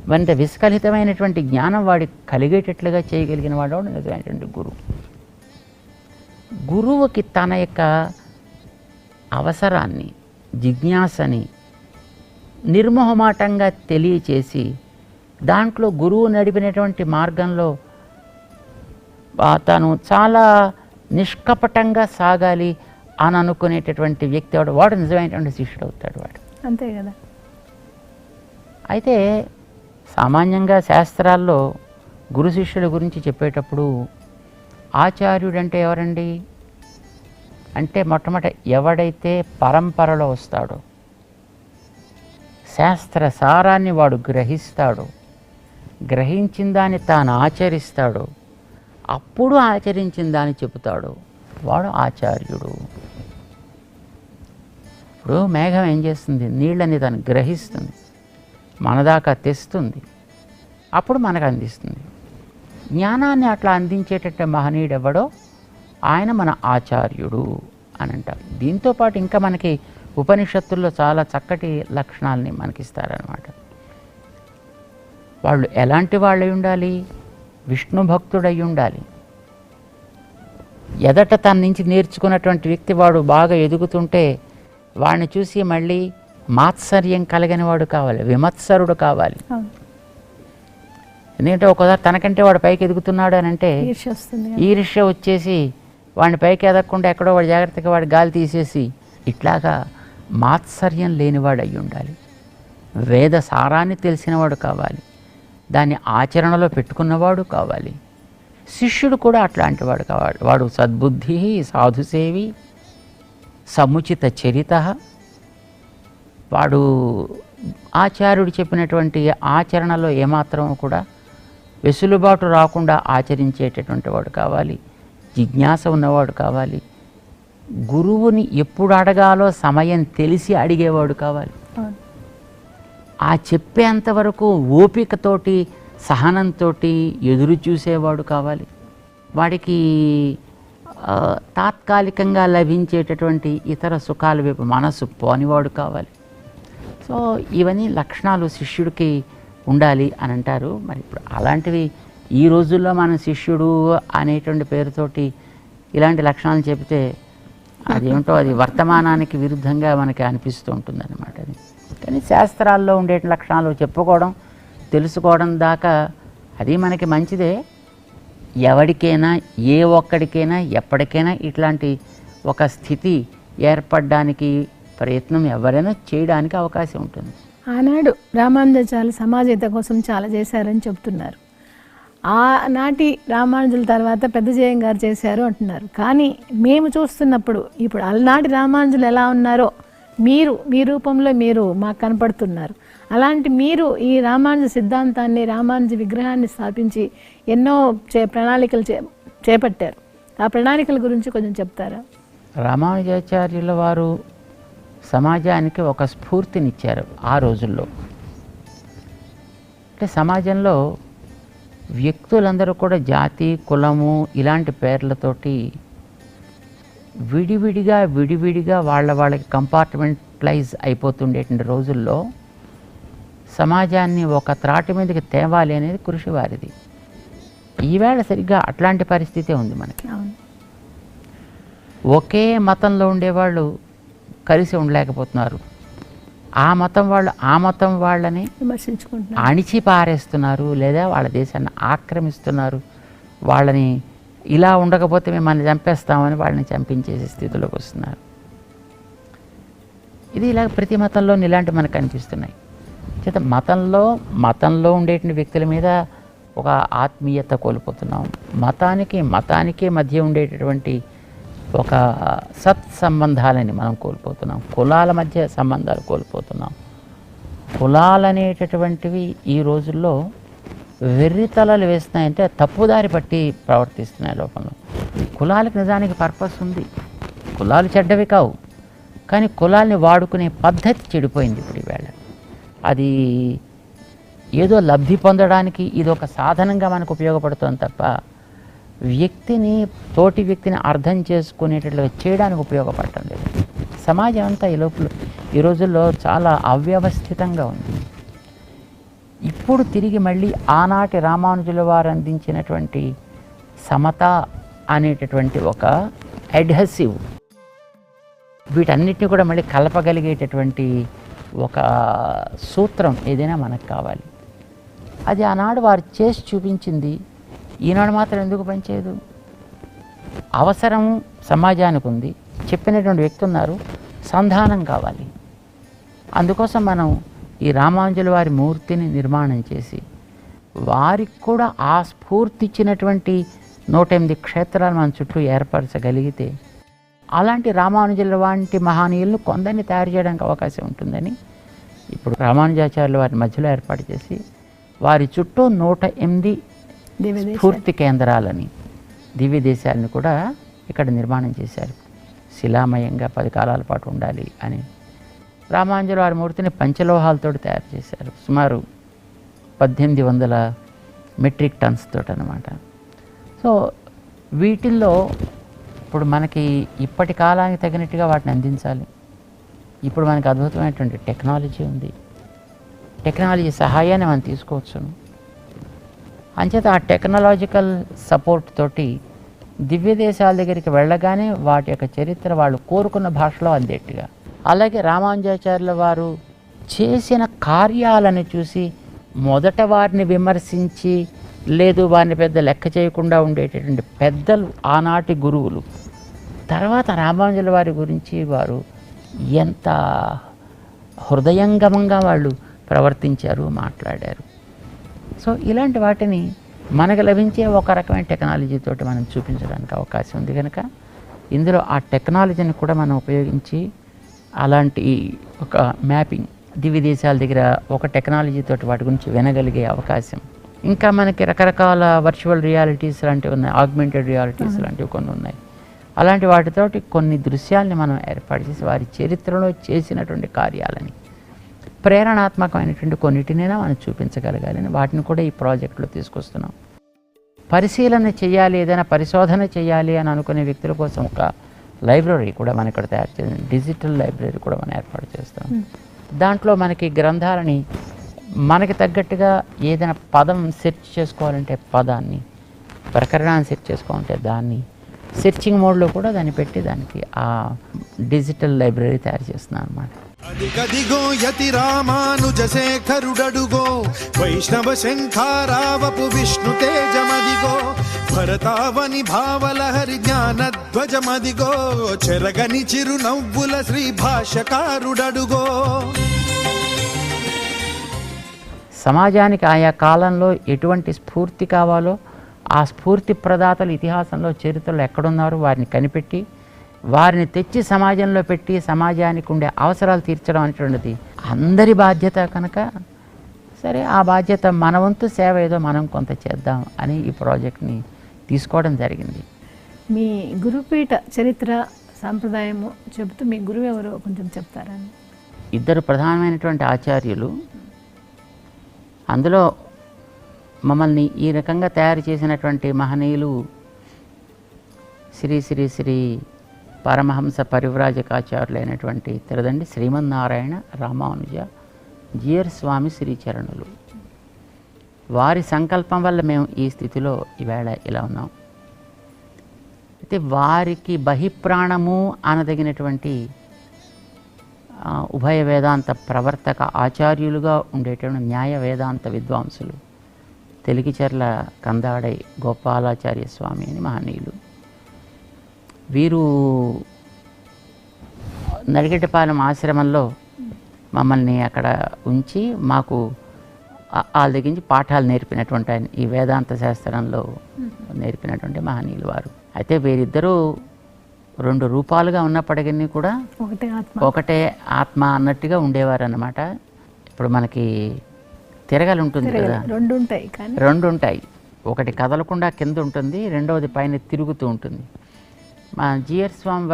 మరింత విస్కలితమైనటువంటి జ్ఞానం వాడికి కలిగేటట్లుగా చేయగలిగిన వాడు నిజమైనటువంటి గురువు. గురువుకి తన యొక్క అవసరాన్ని, జిజ్ఞాసని నిర్మోహమాటంగా తెలియచేసి దాంట్లో గురువు నడిపినటువంటి మార్గంలో తాను చాలా నిష్కపటంగా సాగాలి అని అనుకునేటటువంటి వ్యక్తి వాడు నిజమైనటువంటి శిష్యుడు అవుతాడు వాడు. అంతే కదా. అయితే సామాన్యంగా శాస్త్రాల్లో గురు శిష్యుల గురించి చెప్పేటప్పుడు ఆచార్యుడు అంటే ఎవరండి అంటే మొట్టమొదట ఎవడైతే పరంపరలో వస్తాడో, శాస్త్ర సారాన్ని వాడు గ్రహిస్తాడో, గ్రహించిన దాన్ని తాను ఆచరిస్తాడో, అప్పుడు ఆచరించిన దాన్ని చెబుతాడు, వాడు ఆచార్యుడు. ఇప్పుడు మేఘం ఏం చేస్తుంది, నీళ్ళని తను గ్రహిస్తుంది, మన దాకా తెస్తుంది, అప్పుడు మనకు అందిస్తుంది. జ్ఞానాన్ని అట్లా అందించేటట్టు మహనీయుడు ఎవడో ఆయన మన ఆచార్యుడు అని అంటారు. దీంతోపాటు ఇంకా మనకి ఉపనిషత్తుల్లో చాలా చక్కటి లక్షణాలని మనకిస్తారనమాట. వాళ్ళు ఎలాంటి వాళ్ళై ఉండాలి, విష్ణు భక్తుడై ఉండాలి. ఎదట తన నుంచి నేర్చుకున్నటువంటి వ్యక్తి వాడు బాగా ఎదుగుతుంటే వాడిని చూసి మళ్ళీ మాత్సర్యం కలిగిన వాడు కావాలి, విమత్సరుడు కావాలి. ఎందుకంటే ఒకసారి తనకంటే వాడు పైకి ఎదుగుతున్నాడు అని అంటే ఈర్ష్య వచ్చేసి వాడిని పైకి ఎదగకుండా ఎక్కడో వాడు జాగ్రత్తగా వాడి గాలి తీసేసి ఇట్లాగా మాత్సర్యం లేనివాడు అయి ఉండాలి. వేద సారాన్ని తెలిసినవాడు కావాలి, దాన్ని ఆచరణలో పెట్టుకున్నవాడు కావాలి. శిష్యుడు కూడా అట్లాంటి వాడు కావాలి. వాడు సద్బుద్ధి, సాధుసేవి, సముచిత చరిత, వాడు ఆచార్యుడు చెప్పినటువంటి ఆచరణలో ఏమాత్రం కూడా వెసులుబాటు రాకుండా ఆచరించేటటువంటి వాడు కావాలి. జిజ్ఞాస ఉన్నవాడు కావాలి. గురువుని ఎప్పుడు అడగాలో సమయం తెలిసి అడిగేవాడు కావాలి. ఆ చెప్పేంతవరకు ఓపికతోటి సహనంతో ఎదురు చూసేవాడు కావాలి. వాడికి తాత్కాలికంగా లభించేటటువంటి ఇతర సుఖాల వైపు మనసు పోనివాడు కావాలి. సో ఇవన్నీ లక్షణాలు శిష్యుడికి ఉండాలి అని అంటారు. మరి ఇప్పుడు అలాంటివి ఈ రోజుల్లో మన శిష్యుడు అనేటువంటి పేరుతోటి ఇలాంటి లక్షణాలు చెబితే అదేమిటో అది వర్తమానానికి విరుద్ధంగా మనకి అనిపిస్తూ ఉంటుంది అన్నమాట. అది కానీ శాస్త్రాల్లో ఉండే లక్షణాలు చెప్పుకోవడం, తెలుసుకోవడం దాకా అది మనకి మంచిదే. ఎవరికైనా, ఏ ఒక్కడికైనా, ఎప్పటికైనా ఇట్లాంటి ఒక స్థితి ఏర్పడడానికి ప్రయత్నం ఎవరైనా చేయడానికి అవకాశం ఉంటుంది. ఆనాడు రామానుజాచార్యులు సమాజహిత కోసం చాలా చేశారని చెప్తున్నారు. ఆనాటి రామానుజుల తర్వాత పెద్దజయం గారు చేశారు అంటున్నారు. కానీ మేము చూస్తున్నప్పుడు ఇప్పుడు అలనాటి రామానుజులు ఎలా ఉన్నారో మీరు మీ రూపంలో మీరు మాకు కనపడుతున్నారు. అలాంటి మీరు ఈ రామానుజ సిద్ధాంతాన్ని, రామానుజ విగ్రహాన్ని స్థాపించి ఎన్నో ప్రణాళికలు చేపట్టారు. ఆ ప్రణాళికల గురించి కొంచెం చెప్తారా? రామానుజాచార్యుల వారు సమాజానికి ఒక స్ఫూర్తినిచ్చారు ఆ రోజుల్లో. అంటే సమాజంలో వ్యక్తులందరూ కూడా జాతి, కులము ఇలాంటి పేర్లతోటి విడివిడిగా వాళ్ళకి కంపార్ట్మెంటలైజ్ అయిపోతుండేటువంటి రోజుల్లో సమాజాన్ని ఒక త్రాటి మీదకి తేవాలి అనేది కృషి వారిది. ఈవేళ సరిగ్గా అట్లాంటి పరిస్థితే ఉంది మనకి. ఒకే మతంలో ఉండేవాళ్ళు కలిసి ఉండలేకపోతున్నారు. ఆ మతం వాళ్ళని విమర్శించుకుంటున్నారు, అణిచి పారేస్తున్నారు, లేదా వాళ్ళ దేశాన్ని ఆక్రమిస్తున్నారు. వాళ్ళని ఇలా ఉండకపోతే మిమ్మల్ని చంపేస్తామని వాళ్ళని చంపించేసే స్థితిలోకి వస్తున్నారు. ఇది ఇలా ప్రతి మతంలో ఇలాంటి మనకు కనిపిస్తున్నాయి. చేత మతంలో ఉండేటువంటి వ్యక్తుల మీద ఒక ఆత్మీయత కోల్పోతున్నాం. మతానికి మధ్య ఉండేటటువంటి ఒక సత్సంబంధాలని మనం కోల్పోతున్నాం. కులాల మధ్య సంబంధాలు కోల్పోతున్నాం. కులాలు అనేటటువంటివి ఈ రోజుల్లో వెర్రితలలు వేస్తున్నాయంటే తప్పుదారి పట్టి ప్రవర్తిస్తున్నాయి లోపంలో. కులాలకు నిజానికి పర్పస్ ఉంది. కులాలు చెడ్డవి కావు, కానీ కులాల్ని వాడుకునే పద్ధతి చెడిపోయింది ఇప్పుడు ఈవేళ. అది ఏదో లబ్ధి పొందడానికి ఇది ఒక సాధనంగా మనకు ఉపయోగపడుతుంది తప్ప తోటి వ్యక్తిని అర్థం చేసుకునేటట్లుగా చేయడానికి ఉపయోగపడటం లేదు. సమాజం అంతా ఈ రోజుల్లో చాలా అవ్యవస్థితంగా ఉంది. ఇప్పుడు తిరిగి మళ్ళీ ఆనాటి రామానుజుల వారు అందించినటువంటి సమత అనేటటువంటి ఒక అడ్హెసివ్, వీటన్నిటిని కూడా మళ్ళీ కలపగలిగేటటువంటి ఒక సూత్రం ఏదైనా మనకు కావాలి. అది ఆనాడు వారు చేసి చూపించింది. ఈనాడు మాత్రం ఎందుకు పనిచేయదు? అవసరం సమాజానికి ఉంది, చెప్పినటువంటి వ్యక్తి ఉన్నారు, సంధానం కావాలి. అందుకోసం మనం ఈ రామానుజుల వారి మూర్తిని నిర్మాణం చేసి వారికి కూడా ఆ స్ఫూర్తి ఇచ్చినటువంటి 108 క్షేత్రాలు మన చుట్టూ ఏర్పరచగలిగితే అలాంటి రామానుజుల వంటి మహనీయులను కొందరిని తయారు చేయడానికి అవకాశం ఉంటుందని ఇప్పుడు రామానుజాచార్యుల వారి మధ్యలో ఏర్పాటు చేసి వారి చుట్టూ 108 స్ఫూర్తి కేంద్రాలని, దివ్య దేశాలని కూడా ఇక్కడ నిర్మాణం చేశారు. శిలామయంగా 10 కాలాల పాటు ఉండాలి అని రామానుజుల వారి మూర్తిని పంచలోహాలతో తయారు చేశారు. సుమారు 1800 మెట్రిక్ టన్స్ తోటి అన్నమాట. సో వీటిల్లో ఇప్పుడు మనకి ఇప్పటి కాలానికి తగినట్టుగా వాటిని అందించాలి. ఇప్పుడు మనకి అద్భుతమైనటువంటి టెక్నాలజీ ఉంది. టెక్నాలజీ సహాయాన్ని మనం తీసుకోవచ్చును. అంచేత ఆ టెక్నాలజికల్ సపోర్ట్ తోటి దివ్య దేశాల దగ్గరికి వెళ్ళగానే వాటి యొక్క చరిత్ర వాళ్ళు కోరుకున్న భాషలో అందేట్టుగా, అలాగే రామానుజాచార్యుల వారు చేసిన కార్యాలను చూసి మొదట వారిని విమర్శించి లేదు వారిని పెద్ద లెక్క చేయకుండా ఉండేటటువంటి పెద్దలు ఆనాటి గురువులు తర్వాత రామానుజుల వారి గురించి వారు ఎంత హృదయంగమంగా వాళ్ళు ప్రవర్తించారు, మాట్లాడారు. సో ఇలాంటి వాటిని మనకు లభించే ఒక రకమైన టెక్నాలజీ తోటి మనం చూపించడానికి అవకాశం ఉంది కనుక ఇందులో ఆ టెక్నాలజీని కూడా మనం ఉపయోగించి అలాంటి ఒక మ్యాపింగ్ దివ్య దేశాల దగ్గర ఒక టెక్నాలజీ తోటి వాటి గురించి వినగలిగే అవకాశం, ఇంకా మనకి రకరకాల వర్చువల్ రియాలిటీస్ లాంటివి ఉన్నాయి, ఆగ్మెంటెడ్ రియాలిటీస్ లాంటివి కొన్ని ఉన్నాయి. అలాంటి వాటితోటి కొన్ని దృశ్యాల్ని మనం ఏర్పాటు చేసి వారి చరిత్రలో చేసినటువంటి కార్యాలని ప్రేరణాత్మకమైనటువంటి కొన్నిటినైనా మనం చూపించగలగాలని వాటిని కూడా ఈ ప్రాజెక్టులో తీసుకొస్తున్నాం. పరిశీలన చేయాలి, ఏదైనా పరిశోధన చేయాలి అని అనుకునే వ్యక్తుల కోసం ఒక లైబ్రరీ కూడా మనం ఇక్కడ తయారు చేయాలి. డిజిటల్ లైబ్రరీ కూడా మనం ఏర్పాటు చేస్తాం. దాంట్లో మనకి గ్రంథాలని మనకి తగ్గట్టుగా ఏదైనా పదం సెర్చ్ చేసుకోవాలంటే పదాన్ని, ప్రకరణాన్ని సెర్చ్ చేసుకోవాలంటే దాన్ని, సెర్చింగ్ మోడ్లో కూడా దాన్ని పెట్టి దానికి ఆ డిజిటల్ లైబ్రరీ తయారు చేస్తున్నాం అన్నమాట. అదిగదిగో యతి రామానుజ శేఖరుడడుగో వైష్ణవ శంఖారావపు విష్ణు తేజమదిగో భరతావని భావలహరి జ్ఞానధ్వజమదిగో చెరగని చిరునవ్వుల శ్రీ భాష్యకారుడడుగో. సమాజానికి ఆయా కాలంలో ఎటువంటి స్ఫూర్తి కావాలో ఆ స్ఫూర్తి ప్రదాతలు ఇతిహాసంలో చరిత్రలో ఎక్కడున్నారో వారిని కనిపెట్టి వారిని తెచ్చి సమాజంలో పెట్టి సమాజానికి ఉండే అవసరాలు తీర్చడం అనేటువంటిది అందరి బాధ్యత కనుక సరే ఆ బాధ్యత మన వంతు సేవ ఏదో మనం కొంత చేద్దాం అని ఈ ప్రాజెక్ట్ని తీసుకోవడం జరిగింది. మీ గురుపీఠ చరిత్ర సాంప్రదాయము చెబుతూ మీ గురువు ఎవరో కొంచెం చెప్తారా? ఇద్దరు ప్రధానమైనటువంటి ఆచార్యులు, అందులో మమ్మల్ని ఈ రకంగా తయారు చేసినటువంటి మహనీయులు శ్రీ శ్రీ శ్రీ పరమహంస పరివ్రాజకాచార్యులైనటువంటి తిరుదండి శ్రీమన్నారాయణ రామానుజ జీయర్ స్వామి శ్రీచరణులు. వారి సంకల్పం వల్ల మేము ఈ స్థితిలో ఈవేళ ఇలా ఉన్నాం. అయితే వారికి బహిప్రాణము అనదగినటువంటి ఉభయ వేదాంత ప్రవర్తక ఆచార్యులుగా ఉండేటువంటి న్యాయ వేదాంత విద్వాంసులు తెలికిచెర్ల కందాడై గోపాలాచార్య స్వామి అని మహనీయులు. వీరు నడిగడ్డపాలెం ఆశ్రమంలో మమ్మల్ని అక్కడ ఉంచి మాకు వాళ్ళ దగ్గర నుంచి పాఠాలు నేర్పినటువంటి ఆయన, ఈ వేదాంత శాస్త్రంలో నేర్పినటువంటి మహనీయులు వారు. అయితే వీరిద్దరూ రెండు రూపాలుగా ఉన్నప్పటికీ కూడా ఒకటే ఆత్మ అన్నట్టుగా ఉండేవారు అన్నమాట. ఇప్పుడు మనకి తిరగలు ఉంటుంది కదా, రెండు ఉంటాయి. ఒకటి కదలకుండా కింద ఉంటుంది, రెండవది పైన తిరుగుతూ ఉంటుంది. మా జీయర్ స్వామి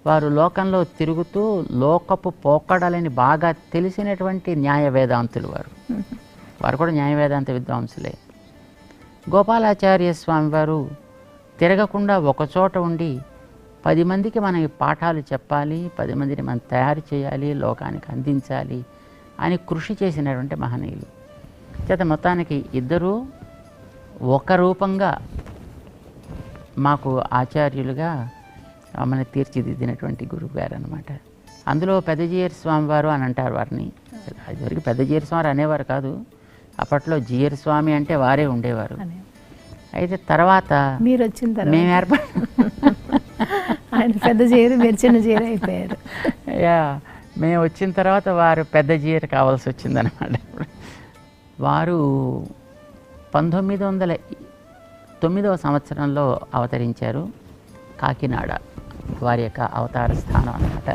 వారు లోకంలో తిరుగుతూ లోకపు పోకడలని బాగా తెలిసినటువంటి న్యాయ వేదాంతులు వారు కూడా న్యాయ వేదాంత విద్వాంసులే. గోపాలాచార్య స్వామి వారు తిరగకుండా ఒకచోట ఉండి 10 మందికి మనం ఈ పాఠాలు చెప్పాలి, 10 మందిని మనం తయారు చేయాలి, లోకానికి అందించాలి అని కృషి చేసినటువంటి మహనీయులు. చేత మొత్తానికి ఇద్దరూ ఒక రూపంగా మాకు ఆచార్యులుగా మమ్మల్ని తీర్చిదిద్దినటువంటి గురువు గారు అనమాట. అందులో పెద్ద జీయర్ స్వామి వారు అని అంటారు వారిని. అదివరకు పెద్ద జీయర్ స్వామి అనేవారు కాదు, అప్పట్లో జీయర్ స్వామి అంటే వారే ఉండేవారు. అయితే తర్వాత మీరు వచ్చిన తర్వాత మేము ఏర్పడి ఆయన పెద్ద జీయర్, మీరు చిన్న జీయర్ అయిపోయారు. మేము వచ్చిన తర్వాత వారు పెద్ద జీయర్ కావాల్సి వచ్చిందనమాట. వారు 1909వ సంవత్సరంలో అవతరించారు. కాకినాడ వారి యొక్క అవతార స్థానం అన్నమాట.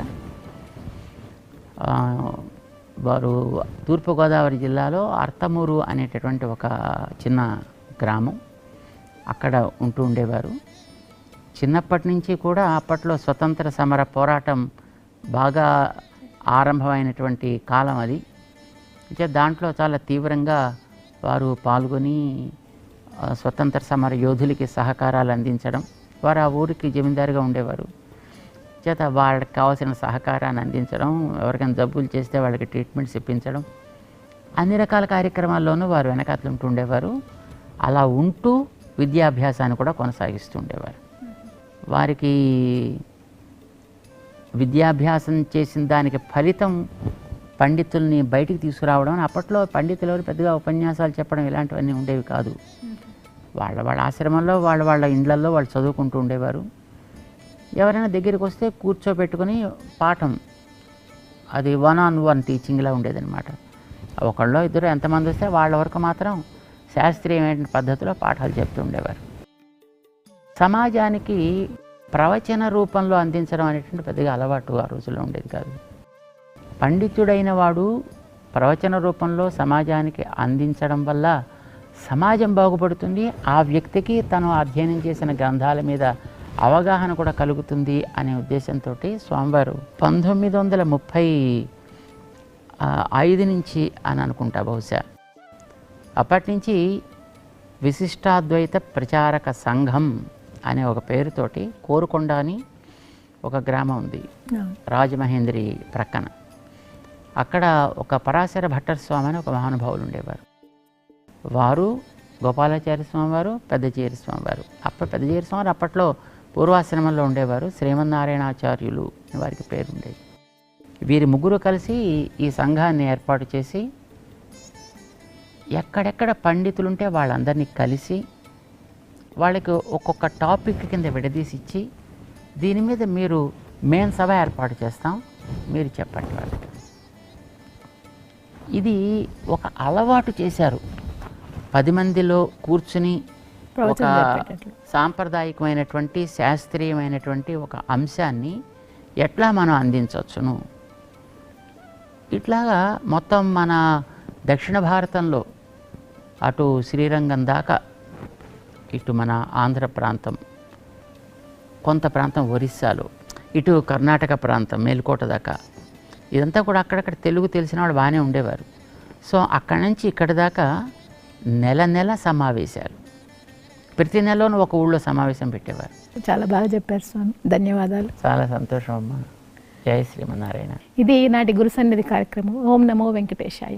వారు తూర్పుగోదావరి జిల్లాలో అర్తమూరు అనేటటువంటి ఒక చిన్న గ్రామం, అక్కడ ఉంటూ ఉండేవారు. చిన్నప్పటి నుంచి కూడా అప్పట్లో స్వతంత్ర సమర పోరాటం బాగా ఆరంభమైనటువంటి కాలం అది. దాంట్లో చాలా తీవ్రంగా వారు పాల్గొని స్వతంత్ర సమర యోధులకి సహకారాలు అందించడం. వారు ఆ ఊరికి జమీందారుగా ఉండేవారు. చేత వాళ్ళకి కావాల్సిన సహకారాన్ని అందించడం, ఎవరికైనా జబ్బులు చేస్తే వాళ్ళకి ట్రీట్మెంట్స్ ఇప్పించడం, అన్ని రకాల కార్యక్రమాల్లోనూ వారు వెనకాతలు ఉంటూ ఉండేవారు. అలా ఉంటూ విద్యాభ్యాసాన్ని కూడా కొనసాగిస్తూ ఉండేవారు. వారికి విద్యాభ్యాసం చేసిన దానికి ఫలితం పండితుల్ని బయటికి తీసుకురావడం. అప్పట్లో పండితులు ఎవరు పెద్దగా ఉపన్యాసాలు చెప్పడం ఇలాంటివన్నీ ఉండేవి కాదు. వాళ్ళ ఆశ్రమంలో వాళ్ళ ఇండ్లల్లో వాళ్ళు చదువుకుంటూ ఉండేవారు. ఎవరైనా దగ్గరికి వస్తే కూర్చోబెట్టుకుని పాఠం, అది 1-on-1 టీచింగ్లా ఉండేదన్నమాట. ఒకళ్ళో ఇద్దరు ఎంతమంది వస్తే వాళ్ళ వరకు మాత్రం శాస్త్రీయమైన పద్ధతిలో పాఠాలు చెప్తూ ఉండేవారు. సమాజానికి ప్రవచన రూపంలో అందించడం అనేటువంటి పెద్దగా అలవాటు ఆ రోజుల్లో ఉండేది కాదు. పండితుడైన వాడు ప్రవచన రూపంలో సమాజానికి అందించడం వల్ల సమాజం బాగుపడుతుంది, ఆ వ్యక్తికి తను అధ్యయనం చేసిన గ్రంథాల మీద అవగాహన కూడా కలుగుతుంది అనే ఉద్దేశంతో స్వామివారు 1935 నుంచి అని అనుకుంటా బహుశా, అప్పటి నుంచి విశిష్టాద్వైత ప్రచారక సంఘం అనే ఒక పేరుతోటి కోరుకొండ అని ఒక గ్రామం ఉంది రాజమహేంద్రి ప్రక్కన. అక్కడ ఒక పరాశర భట్టర్ స్వామి అని ఒక మహానుభావులు ఉండేవారు. వారు గోపాలాచార్య స్వామివారు, పెద్దజీయరి స్వామివారు. పెద్దజీయరి స్వామివారు అప్పట్లో పూర్వాశ్రమంలో ఉండేవారు. శ్రీమన్నారాయణాచార్యులు అని వారికి పేరు ఉండేది. వీరి ముగ్గురు కలిసి ఈ సంఘాన్ని ఏర్పాటు చేసి ఎక్కడెక్కడ పండితులుంటే వాళ్ళందరినీ కలిసి వాళ్ళకి ఒక్కొక్క టాపిక్ కింద విడదీసి ఇచ్చి, దీని మీద మేము సభ ఏర్పాటు చేస్తాం, మీరు చెప్పండి వాళ్ళకి. ఇది ఒక అలవాటు చేశారు. 10 మందిలో కూర్చుని ఒక సాంప్రదాయకమైనటువంటి శాస్త్రీయమైనటువంటి ఒక అంశాన్ని ఎట్లా మనం అందించవచ్చును. ఇట్లాగా మొత్తం మన దక్షిణ భారతంలో అటు శ్రీరంగం దాకా, ఇటు మన ఆంధ్ర ప్రాంతం, కొంత ప్రాంతం ఒరిస్సాలో, ఇటు కర్ణాటక ప్రాంతం మేల్కోట దాకా, ఇదంతా కూడా అక్కడక్కడ తెలుగు తెలిసిన వాళ్ళు బాగానే ఉండేవారు. సో అక్కడి నుంచి ఇక్కడి దాకా నెల సమావేశాలు, ప్రతి నెలలోనూ ఒక ఊళ్ళో సమావేశం పెట్టేవారు. చాలా బాగా చెప్పారు స్వామి, ధన్యవాదాలు. చాలా సంతోషం అమ్మా. జై శ్రీమన్నారాయణ. ఇది ఈనాటి గురు సన్నిధి కార్యక్రమం. ఓం నమో వెంకటేశాయ.